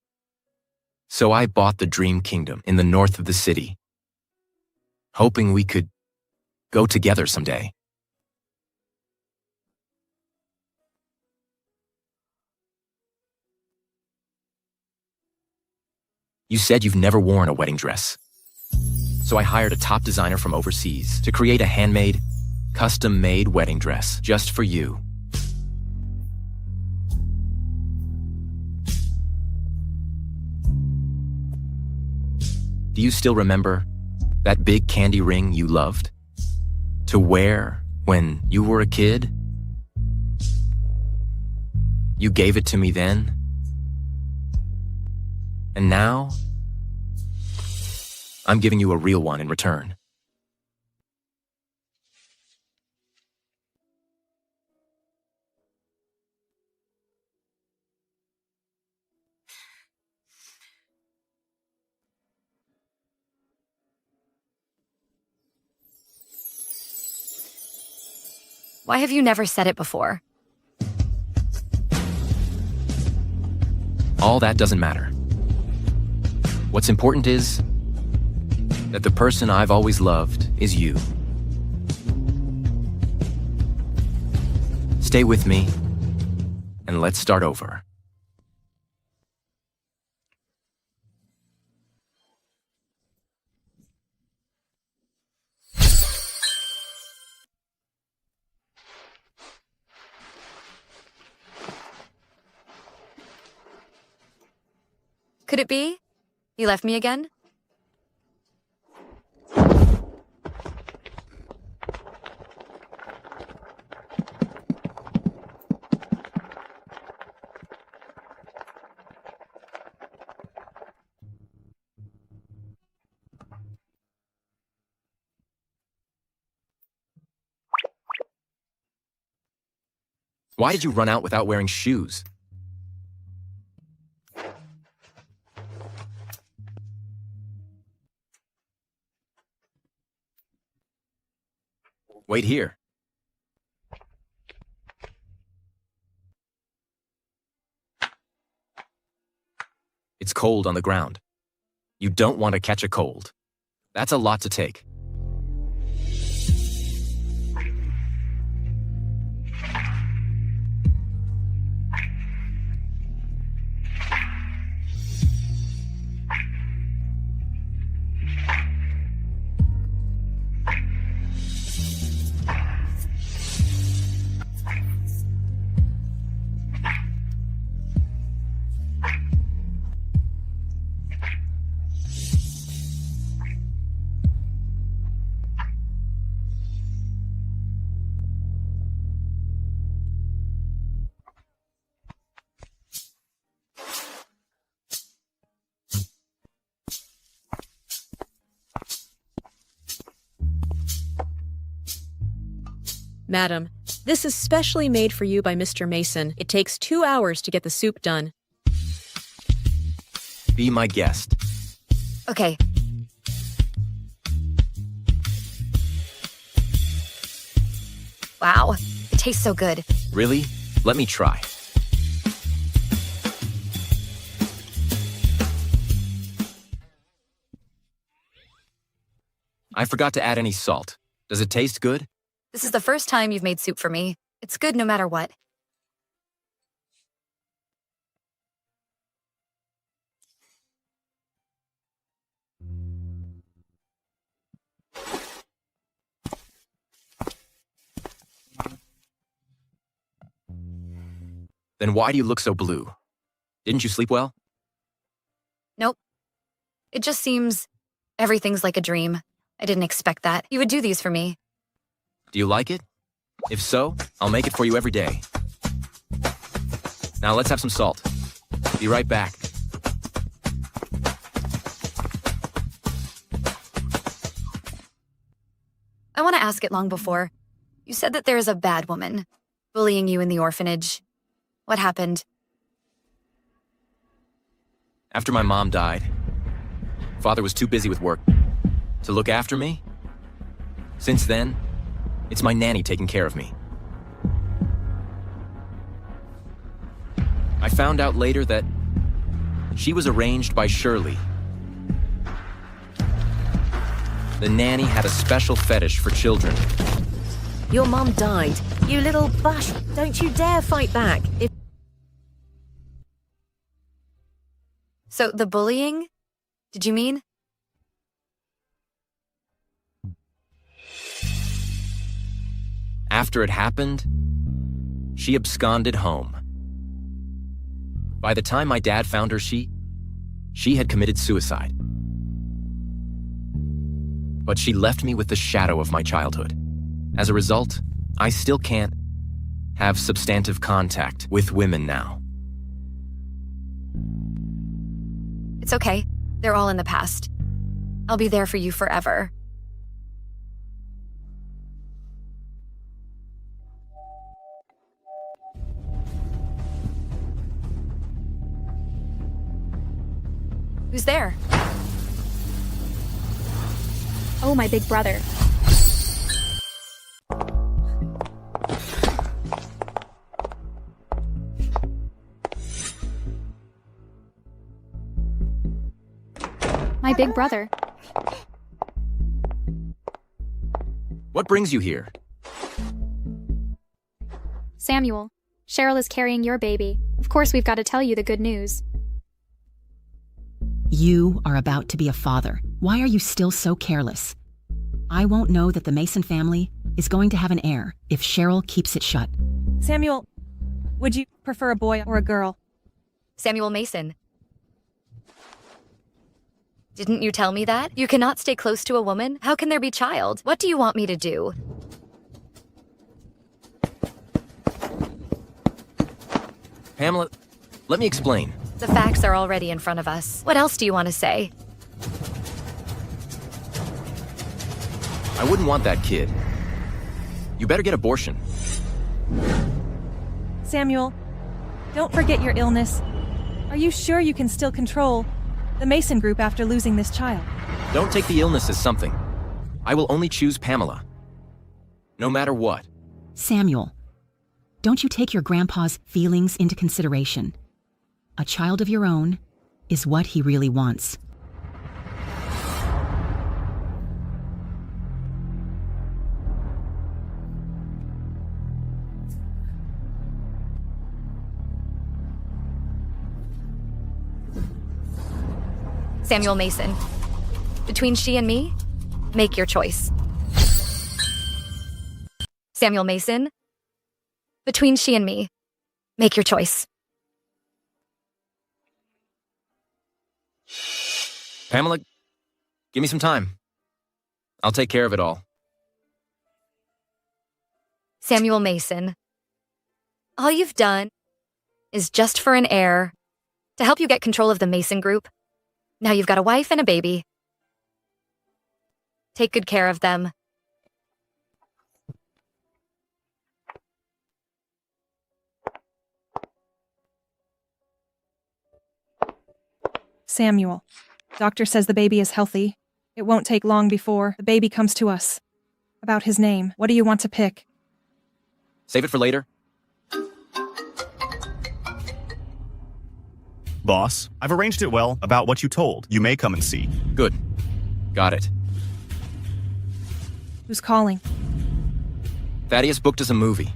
So I bought the Dream Kingdom in the north of the city hoping we could go together someday. You said you've never worn a wedding dress. So I hired a top designer from overseas to create a handmade, custom-made wedding dress just for you. Do you still remember that big candy ring you loved to wear when you were a kid? You gave it to me then, and now I'm giving you a real one in return. Why have you never said it before? All that doesn't matter. What's important is that the person I've always loved is you. Stay with me, and let's start over. Could it be? You left me again? Why did you run out without wearing shoes? Wait here. It's cold on the ground. You don't want to catch a cold. That's a lot to take. Madam, this is specially made for you by Mr. Mason. It takes 2 hours to get the soup done. Be my guest. Okay. Wow, it tastes so good. Really? Let me try. I forgot to add any salt. Does it taste good? This is the first time you've made soup for me. It's good no matter what. Then why do you look so blue? Didn't you sleep well? Nope. It just seems everything's like a dream. I didn't expect that. You would do these for me. Do you like it? If so, I'll make it for you every day. Now let's have some salt. Be right back. I want to ask it long before. You said that there is a bad woman bullying you in the orphanage. What happened? After my mom died, Father was too busy with work to look after me. Since then, it's my nanny taking care of me. I found out later that she was arranged by Shirley. The nanny had a special fetish for children. Your mom died. You little bush. Don't you dare fight back. So, the bullying? Did you mean? After it happened, she absconded home. By the time my dad found her, she had committed suicide. But she left me with the shadow of my childhood. As a result, I still can't have substantive contact with women now. It's okay. They're all in the past. I'll be there for you forever. Who's there? Oh, my big brother. My big brother. What brings you here? Samuel, Cheryl is carrying your baby. Of course, we've got to tell you the good news. You are about to be a father. Why are you still so careless? I won't know that the Mason family is going to have an heir if Cheryl keeps it shut. Samuel, would you prefer a boy or a girl? Samuel Mason. Didn't you tell me that? You cannot stay close to a woman? How can there be child? What do you want me to do? Pamela, let me explain. The facts are already in front of us. What else do you want to say? I wouldn't want that kid. You better get abortion. Samuel, don't forget your illness. Are you sure you can still control the Mason group after losing this child? Don't take the illness as something. I will only choose Pamela. No matter what. Samuel, don't you take your grandpa's feelings into consideration. A child of your own is what he really wants. Samuel Mason. Between she and me, make your choice. Samuel Mason. Between she and me, make your choice. Pamela, give me some time. I'll take care of it all. Samuel Mason. All you've done is just for an heir to help you get control of the Mason group. Now you've got a wife and a baby. Take good care of them. Samuel, doctor says the baby is healthy. It won't take long before the baby comes to us. About his name, what do you want to pick? Save it for later. Boss, I've arranged it well about what you told. You may come and see. Good. Got it. Who's calling? Thaddeus booked us a movie.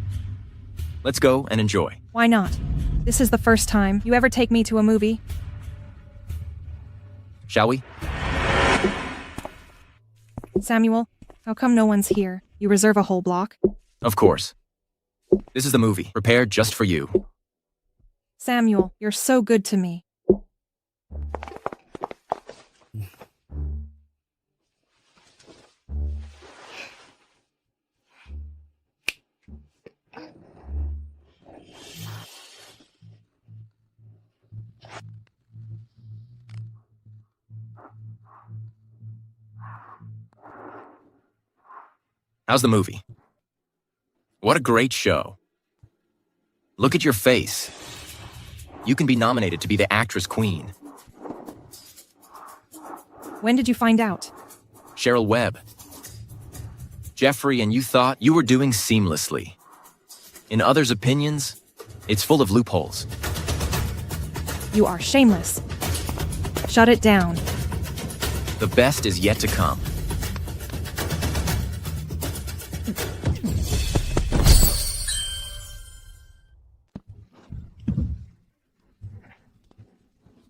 Let's go and enjoy. Why not? This is the first time you ever take me to a movie. Shall we? Samuel, how come no one's here? You reserve a whole block? Of course. This is the movie, prepared just for you. Samuel, you're so good to me. How's the movie? What a great show. Look at your face. You can be nominated to be the actress queen. When did you find out? Cheryl Webb. Jeffrey and you thought you were doing seamlessly. In others' opinions, it's full of loopholes. You are shameless. Shut it down. The best is yet to come.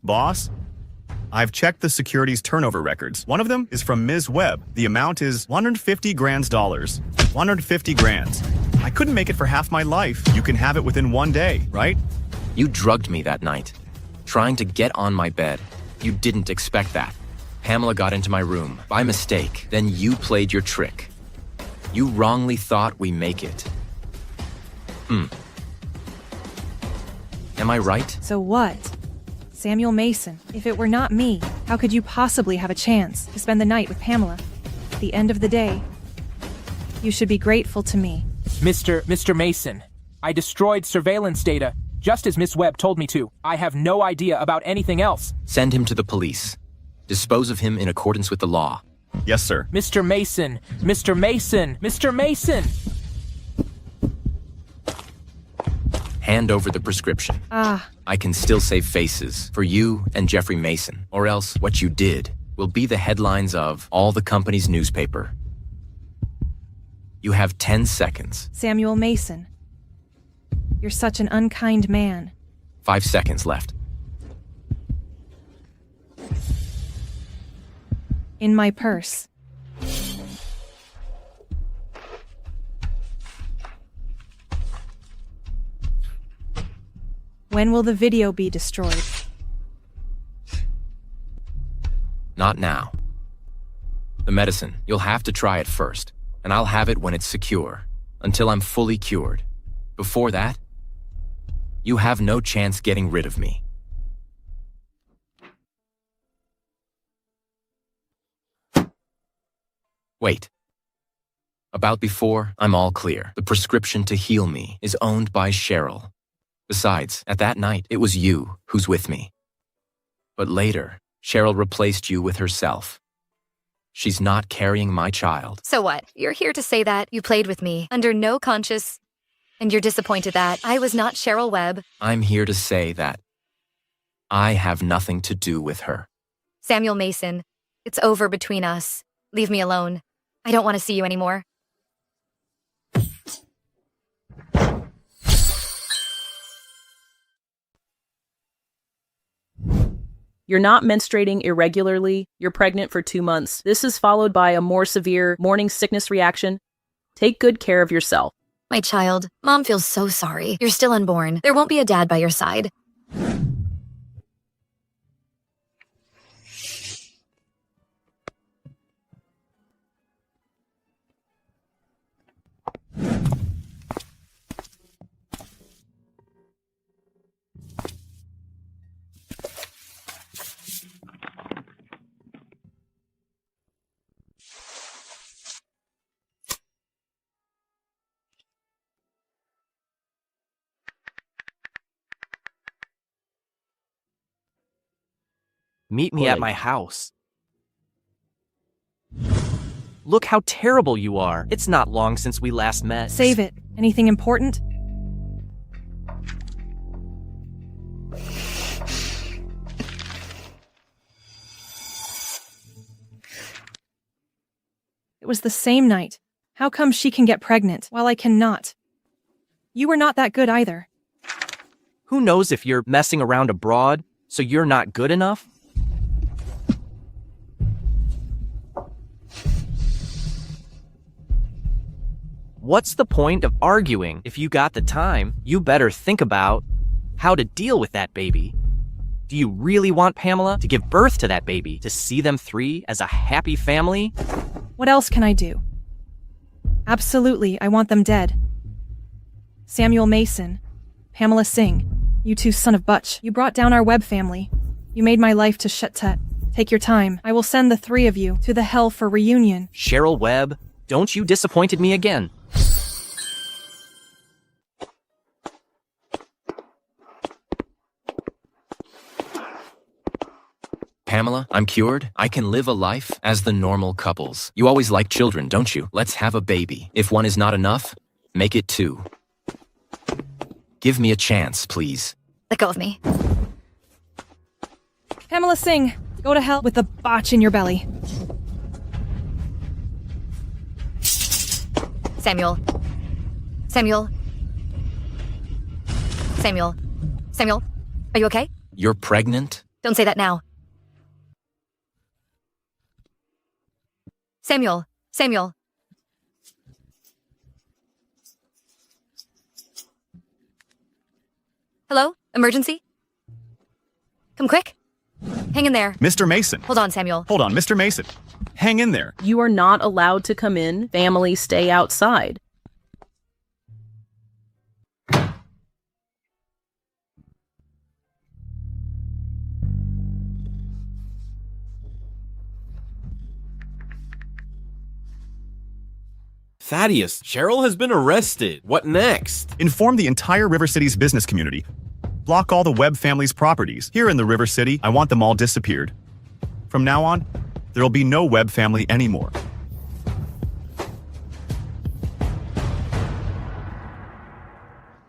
Boss, I've checked the securities turnover records. One of them is from Ms. Webb. The amount is 150 grand dollars. 150 grand. I couldn't make it for half my life. You can have it within 1 day, right? You drugged me that night, trying to get on my bed. You didn't expect that. Pamela got into my room by mistake. Then you played your trick. You wrongly thought we make it. Am I right? So what? Samuel Mason, if it were not me, how could you possibly have a chance to spend the night with Pamela? At the end of the day, you should be grateful to me. Mr. Mason, I destroyed surveillance data, just as Miss Webb told me to. I have no idea about anything else. Send him to the police. Dispose of him in accordance with the law. Yes, sir. Mr. Mason! Mr. Mason! Mr. Mason! Hand over the prescription. I can still save faces for you and Jeffrey Mason, or else what you did will be the headlines of all the company's newspaper. You have 10 seconds. Samuel Mason, you're such an unkind man. 5 seconds left. In my purse. When will the video be destroyed? Not now. The medicine, you'll have to try it first, and I'll have it when it's secure, until I'm fully cured. Before that, you have no chance getting rid of me. Wait. About before, I'm all clear. The prescription to heal me is owned by Cheryl. Besides, at that night, it was you who's with me. But later, Cheryl replaced you with herself. She's not carrying my child. So what? You're here to say that you played with me under no conscience, and you're disappointed that I was not Cheryl Webb. I'm here to say that I have nothing to do with her. Samuel Mason, it's over between us. Leave me alone. I don't want to see you anymore. You're not menstruating irregularly. You're pregnant for 2 months. This is followed by a more severe morning sickness reaction. Take good care of yourself. My child, Mom feels so sorry. You're still unborn. There won't be a dad by your side. Meet me at my house. Look how terrible you are. It's not long since we last met. Save it. Anything important? It was the same night. How come she can get pregnant while I cannot? You were not that good either. Who knows if you're messing around abroad, so you're not good enough? What's the point of arguing? If you got the time, you better think about how to deal with that baby. Do you really want Pamela to give birth to that baby, to see them 3 as a happy family? What else can I do? Absolutely, I want them dead. Samuel Mason, Pamela Singh, you two son of butch. You brought down our Webb family. You made my life to shut-tut. Take your time. I will send the 3 of you to the hell for reunion. Cheryl Webb, don't you disappointed me again. Pamela, I'm cured. I can live a life as the normal couples. You always like children, don't you? Let's have a baby. If 1 is not enough, make it 2. Give me a chance, please. Let go of me. Pamela Singh, go to hell with the botch in your belly. Samuel. Samuel. Samuel. Samuel, are you okay? You're pregnant? Don't say that now. Samuel. Samuel. Hello? Emergency? Come quick. Hang in there. Mr. Mason. Hold on, Samuel. Hold on, Mr. Mason. Hang in there. You are not allowed to come in. Family, stay outside. Thaddeus, Cheryl has been arrested. What next? Inform the entire River City's business community. Block all the Webb family's properties. Here in the River City, I want them all disappeared. From now on, there'll be no Webb family anymore.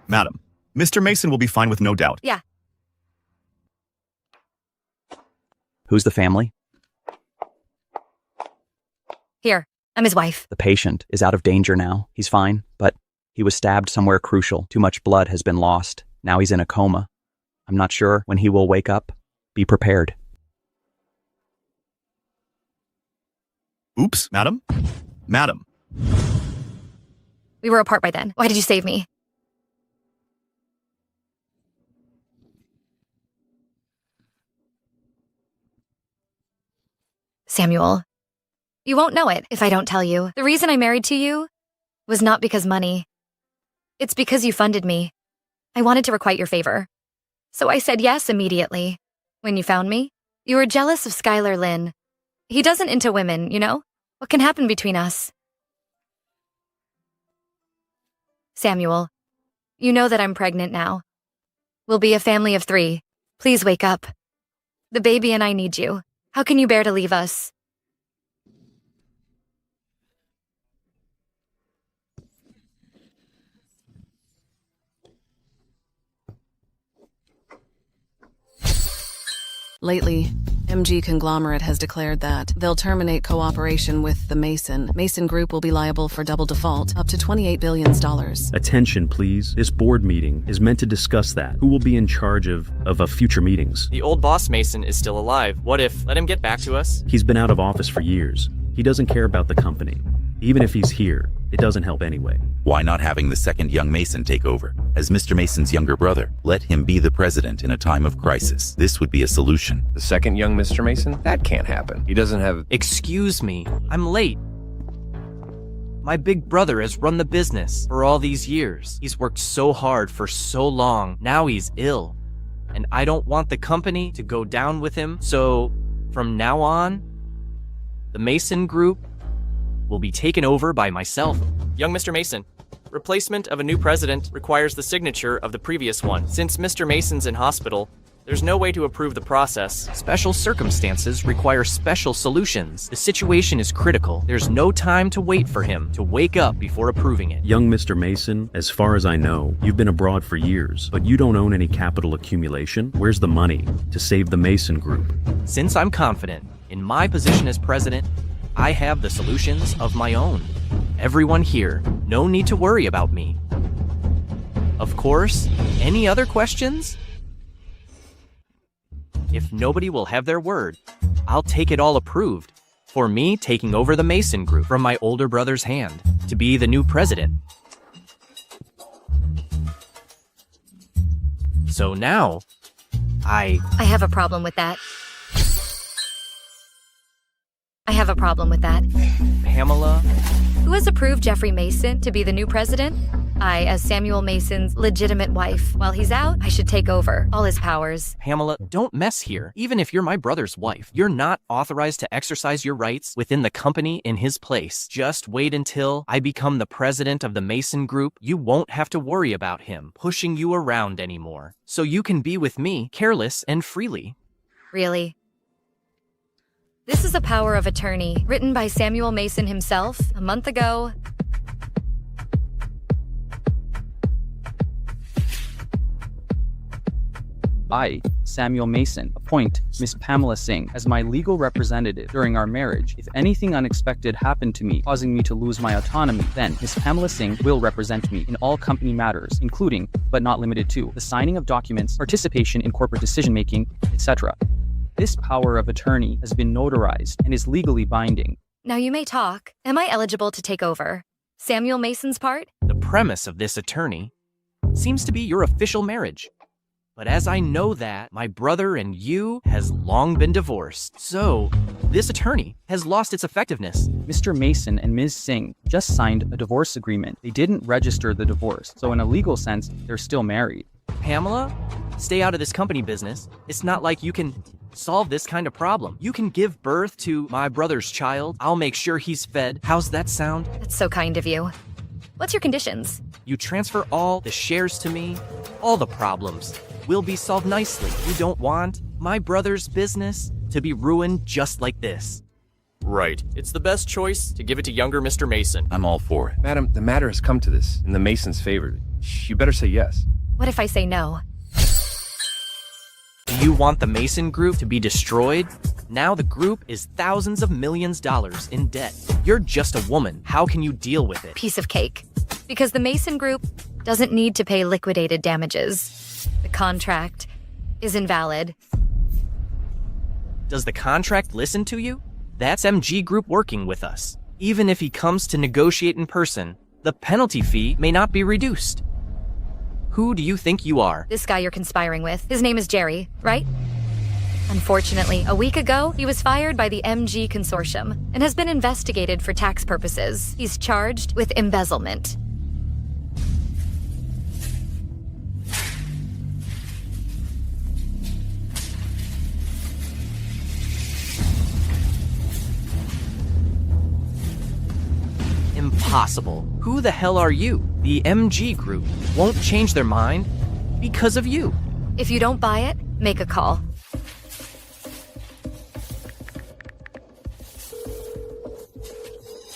Madam, Mr. Mason will be fine with no doubt. Yeah. Who's the family? Here. I'm his wife. The patient is out of danger now. He's fine, but he was stabbed somewhere crucial. Too much blood has been lost. Now he's in a coma. I'm not sure when he will wake up. Be prepared. Oops, madam? Madam. We were apart by then. Why did you save me? Samuel. You won't know it if I don't tell you. The reason I married to you was not because money. It's because you funded me. I wanted to requite your favor. So I said yes immediately. When you found me, you were jealous of Skylar Lynn. He doesn't into women, you know? What can happen between us? Samuel, you know that I'm pregnant now. We'll be a family of 3. Please wake up. The baby and I need you. How can you bear to leave us? Lately, MG Conglomerate has declared that they'll terminate cooperation with the Mason Group will be liable for double default, up to $28 billion. Attention, please. This board meeting is meant to discuss that. Who will be in charge of future meetings? The old boss Mason is still alive. What if? Let him get back to us. He's been out of office for years. He doesn't care about the company. Even if he's here, it doesn't help anyway. Why not having the second young Mason take over? As Mr. Mason's younger brother, let him be the president in a time of crisis. This would be a solution. The second young Mr. Mason? That can't happen. He doesn't have... Excuse me, I'm late. My big brother has run the business for all these years. He's worked so hard for so long. Now he's ill. And I don't want the company to go down with him. So, from now on, the Mason Group will be taken over by myself. Young Mr. Mason, replacement of a new president requires the signature of the previous one. Since Mr. Mason's in hospital, there's no way to approve the process. Special circumstances require special solutions. The situation is critical. There's no time to wait for him to wake up before approving it. Young Mr. Mason, as far as I know, you've been abroad for years, but you don't own any capital accumulation. Where's the money to save the Mason Group? Since I'm confident in my position as president, I have the solutions of my own. Everyone here, no need to worry about me. Of course, any other questions? If nobody will have their word, I'll take it all approved for me taking over the Mason Group from my older brother's hand to be the new president. So now, I have a problem with that. I have a problem with that. Pamela? Who has approved Jeffrey Mason to be the new president? I, as Samuel Mason's legitimate wife. While he's out, I should take over all his powers. Pamela, don't mess here. Even if you're my brother's wife, you're not authorized to exercise your rights within the company in his place. Just wait until I become the president of the Mason Group. You won't have to worry about him pushing you around anymore. So you can be with me, careless and freely. Really? This is a power of attorney, written by Samuel Mason himself a month ago. I, Samuel Mason, appoint Miss Pamela Singh as my legal representative during our marriage. If anything unexpected happened to me, causing me to lose my autonomy, then Miss Pamela Singh will represent me in all company matters, including, but not limited to, the signing of documents, participation in corporate decision-making, etc. This power of attorney has been notarized and is legally binding. Now you may talk. Am I eligible to take over Samuel Mason's part? The premise of this attorney seems to be your official marriage. But as I know that my brother and you has long been divorced, so this attorney has lost its effectiveness. Mr. Mason and Ms. Singh just signed a divorce agreement. They didn't register the divorce, so in a legal sense, they're still married. Pamela, stay out of this company business. It's not like you can solve this kind of problem. You can give birth to my brother's child. I'll make sure he's fed. How's that sound? That's so kind of you. What's your conditions? You transfer all the shares to me. All the problems will be solved nicely. You don't want my brother's business to be ruined just like this. Right. It's the best choice to give it to younger Mr. Mason. I'm all for it. Madam, the matter has come to this, in the Masons' favor. You better say yes. What if I say no? Do you want the Mason Group to be destroyed? Now the group is thousands of millions dollars in debt. You're just a woman. How can you deal with it? Piece of cake. Because the Mason Group doesn't need to pay liquidated damages. The contract is invalid. Does the contract listen to you? That's MG Group working with us. Even if he comes to negotiate in person, the penalty fee may not be reduced. Who do you think you are? This guy you're conspiring with, his name is Jerry, right? Unfortunately, a week ago, he was fired by the MG Consortium and has been investigated for tax purposes. He's charged with embezzlement. Impossible. Who the hell are you? The MG Group won't change their mind because of you. If you don't buy it, make a call.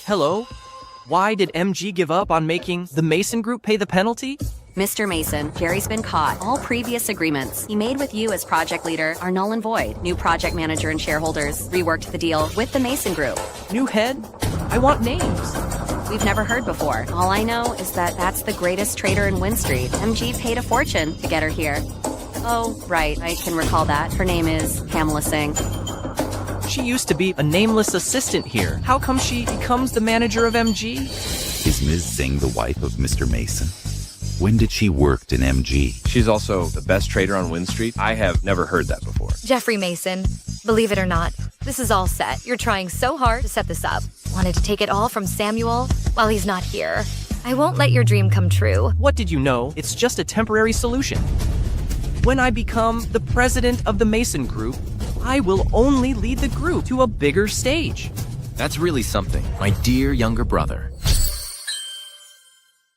Hello? Why did MG give up on making the Mason Group pay the penalty? Mr. Mason, Jerry's been caught. All previous agreements he made with you as project leader are null and void. New project manager and shareholders reworked the deal with the Mason Group. New head? I want names. We've never heard before. All I know is that that's the greatest trader in Wynn Street. MG paid a fortune to get her here. Oh, right, I can recall that. Her name is Pamela Singh. She used to be a nameless assistant here. How come she becomes the manager of MG? Is Ms. Singh the wife of Mr. Mason? When did she work in MG? She's also the best trader on Wynn Street. I have never heard that before. Jeffrey Mason, believe it or not, this is all set. You're trying so hard to set this up. Wanted to take it all from Samuel while he's not here. I won't let your dream come true. What did you know? It's just a temporary solution. When I become the president of the Mason Group, I will only lead the group to a bigger stage. That's really something, my dear younger brother.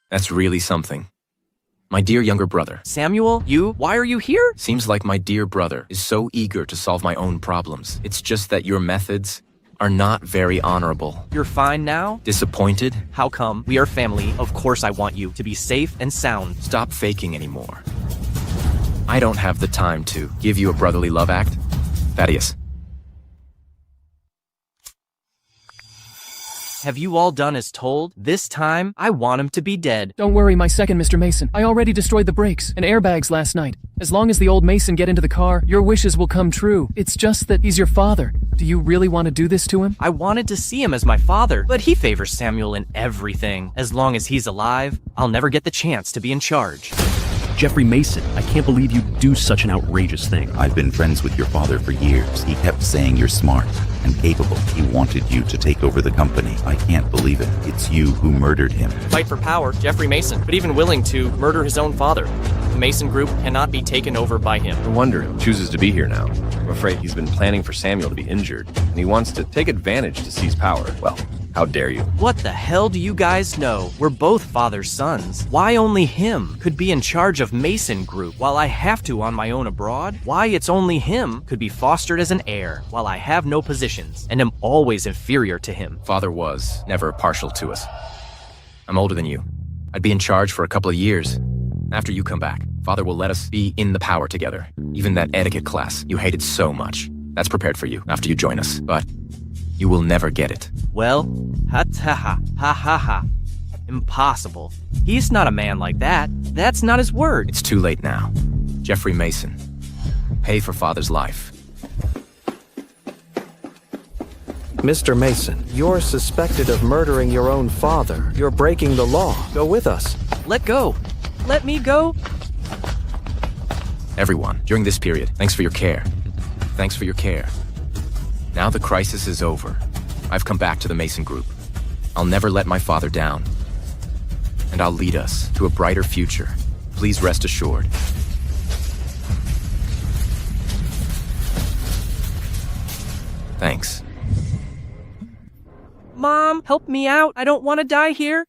That's really something. My dear younger brother. Samuel, why are you here? Seems like my dear brother is so eager to solve my own problems. It's just that your methods are not very honorable. You're fine now? Disappointed? How come? We are family. Of course I want you to be safe and sound. Stop faking anymore. I don't have the time to give you a brotherly love act. Thaddeus. Have you all done as told? This time, I want him to be dead. Don't worry, my second Mr. Mason. I already destroyed the brakes and airbags last night. As long as the old Mason get into the car, your wishes will come true. It's just that he's your father. Do you really want to do this to him? I wanted to see him as my father, but he favors Samuel in everything. As long as he's alive, I'll never get the chance to be in charge. Jeffrey Mason, I can't believe you'd do such an outrageous thing. I've been friends with your father for years. He kept saying you're smart and capable. He wanted you to take over the company. I can't believe it. It's you who murdered him. Fight for power, Jeffrey Mason, but even willing to murder his own father. The Mason Group cannot be taken over by him. No wonder he chooses to be here now. I'm afraid he's been planning for Samuel to be injured, and he wants to take advantage to seize power. Well, how dare you? What the hell do you guys know? We're both father's sons. Why only him could be in charge of Mason Group while I have to on my own abroad? Why it's only him could be fostered as an heir while I have no positions and am always inferior to him? Father was never partial to us. I'm older than you. I'd be in charge for a couple of years. After you come back, Father will let us be in the power together. Even that etiquette class you hated so much. That's prepared for you after you join us. But you will never get it. Well, ha. Impossible. He's not a man like that. That's not his word. It's too late now. Jeffrey Mason, pay for Father's life. Mr. Mason, you're suspected of murdering your own father. You're breaking the law. Go with us. Let go. Let me go. Everyone, during this period, thanks for your care. Thanks for your care. Now the crisis is over. I've come back to the Mason Group. I'll never let my father down. And I'll lead us to a brighter future. Please rest assured. Thanks. Mom, help me out. I don't want to die here.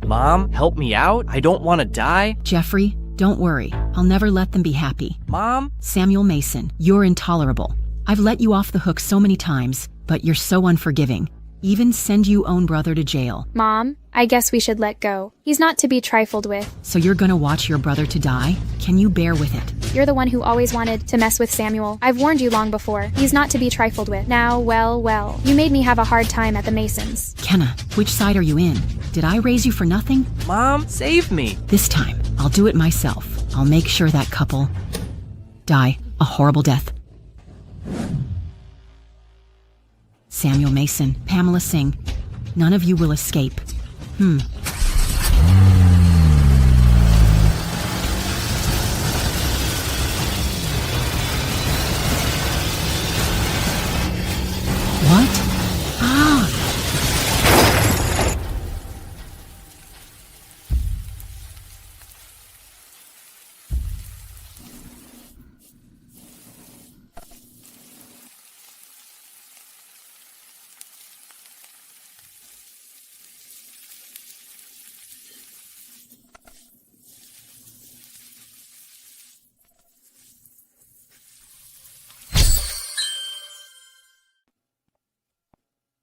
Mom, help me out. I don't want to die. Jeffrey, don't worry. I'll never let them be happy. Mom? Samuel Mason, you're intolerable. I've let you off the hook so many times, but you're so unforgiving. Even send you own brother to jail. Mom, I guess we should let go. He's not to be trifled with. So you're gonna watch your brother to die? Can you bear with it? You're the one who always wanted to mess with Samuel. I've warned you long before. He's not to be trifled with. Now, well. You made me have a hard time at the Masons. Kenna, which side are you in? Did I raise you for nothing? Mom, save me. This time, I'll do it myself. I'll make sure that couple die a horrible death. Samuel Mason, Pamela Singh, none of you will escape. What?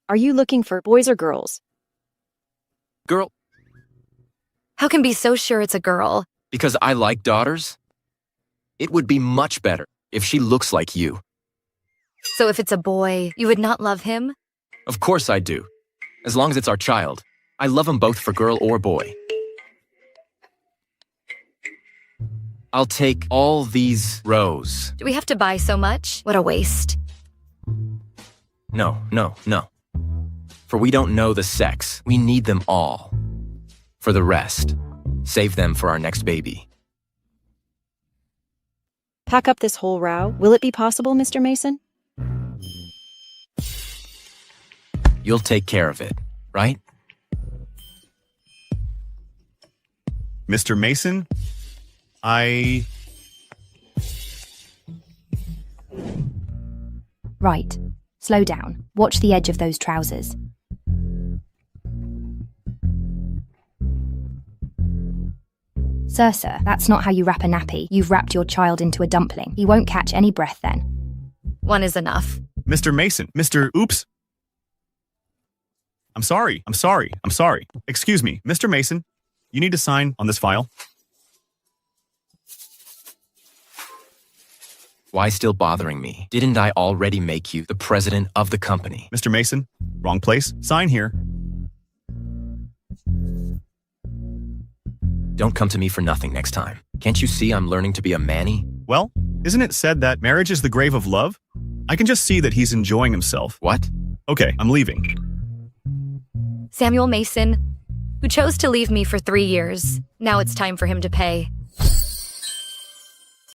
Are you looking for boys or girls? Girl. How can be so sure it's a girl? Because I like daughters? It would be much better if she looks like you. So if it's a boy, you would not love him? Of course I do. As long as it's our child. I love them both for girl or boy. I'll take all these rows. Do we have to buy so much? What a waste. No. For we don't know the sex. We need them all. For the rest, save them for our next baby. Pack up this whole row. Will it be possible, Mr. Mason? You'll take care of it, right? Mr. Mason, Right. Slow down. Watch the edge of those trousers. Sir, that's not how you wrap a nappy. You've wrapped your child into a dumpling. He won't catch any breath then. One is enough. Mr. Mason, Oops. I'm sorry. Excuse me, Mr. Mason, you need to sign on this file. Why still bothering me? Didn't I already make you the president of the company? Mr. Mason, wrong place. Sign here. Don't come to me for nothing next time. Can't you see I'm learning to be a manny? Well, isn't it said that marriage is the grave of love? I can just see that he's enjoying himself. What? Okay, I'm leaving. Samuel Mason, who chose to leave me for 3 years. Now it's time for him to pay.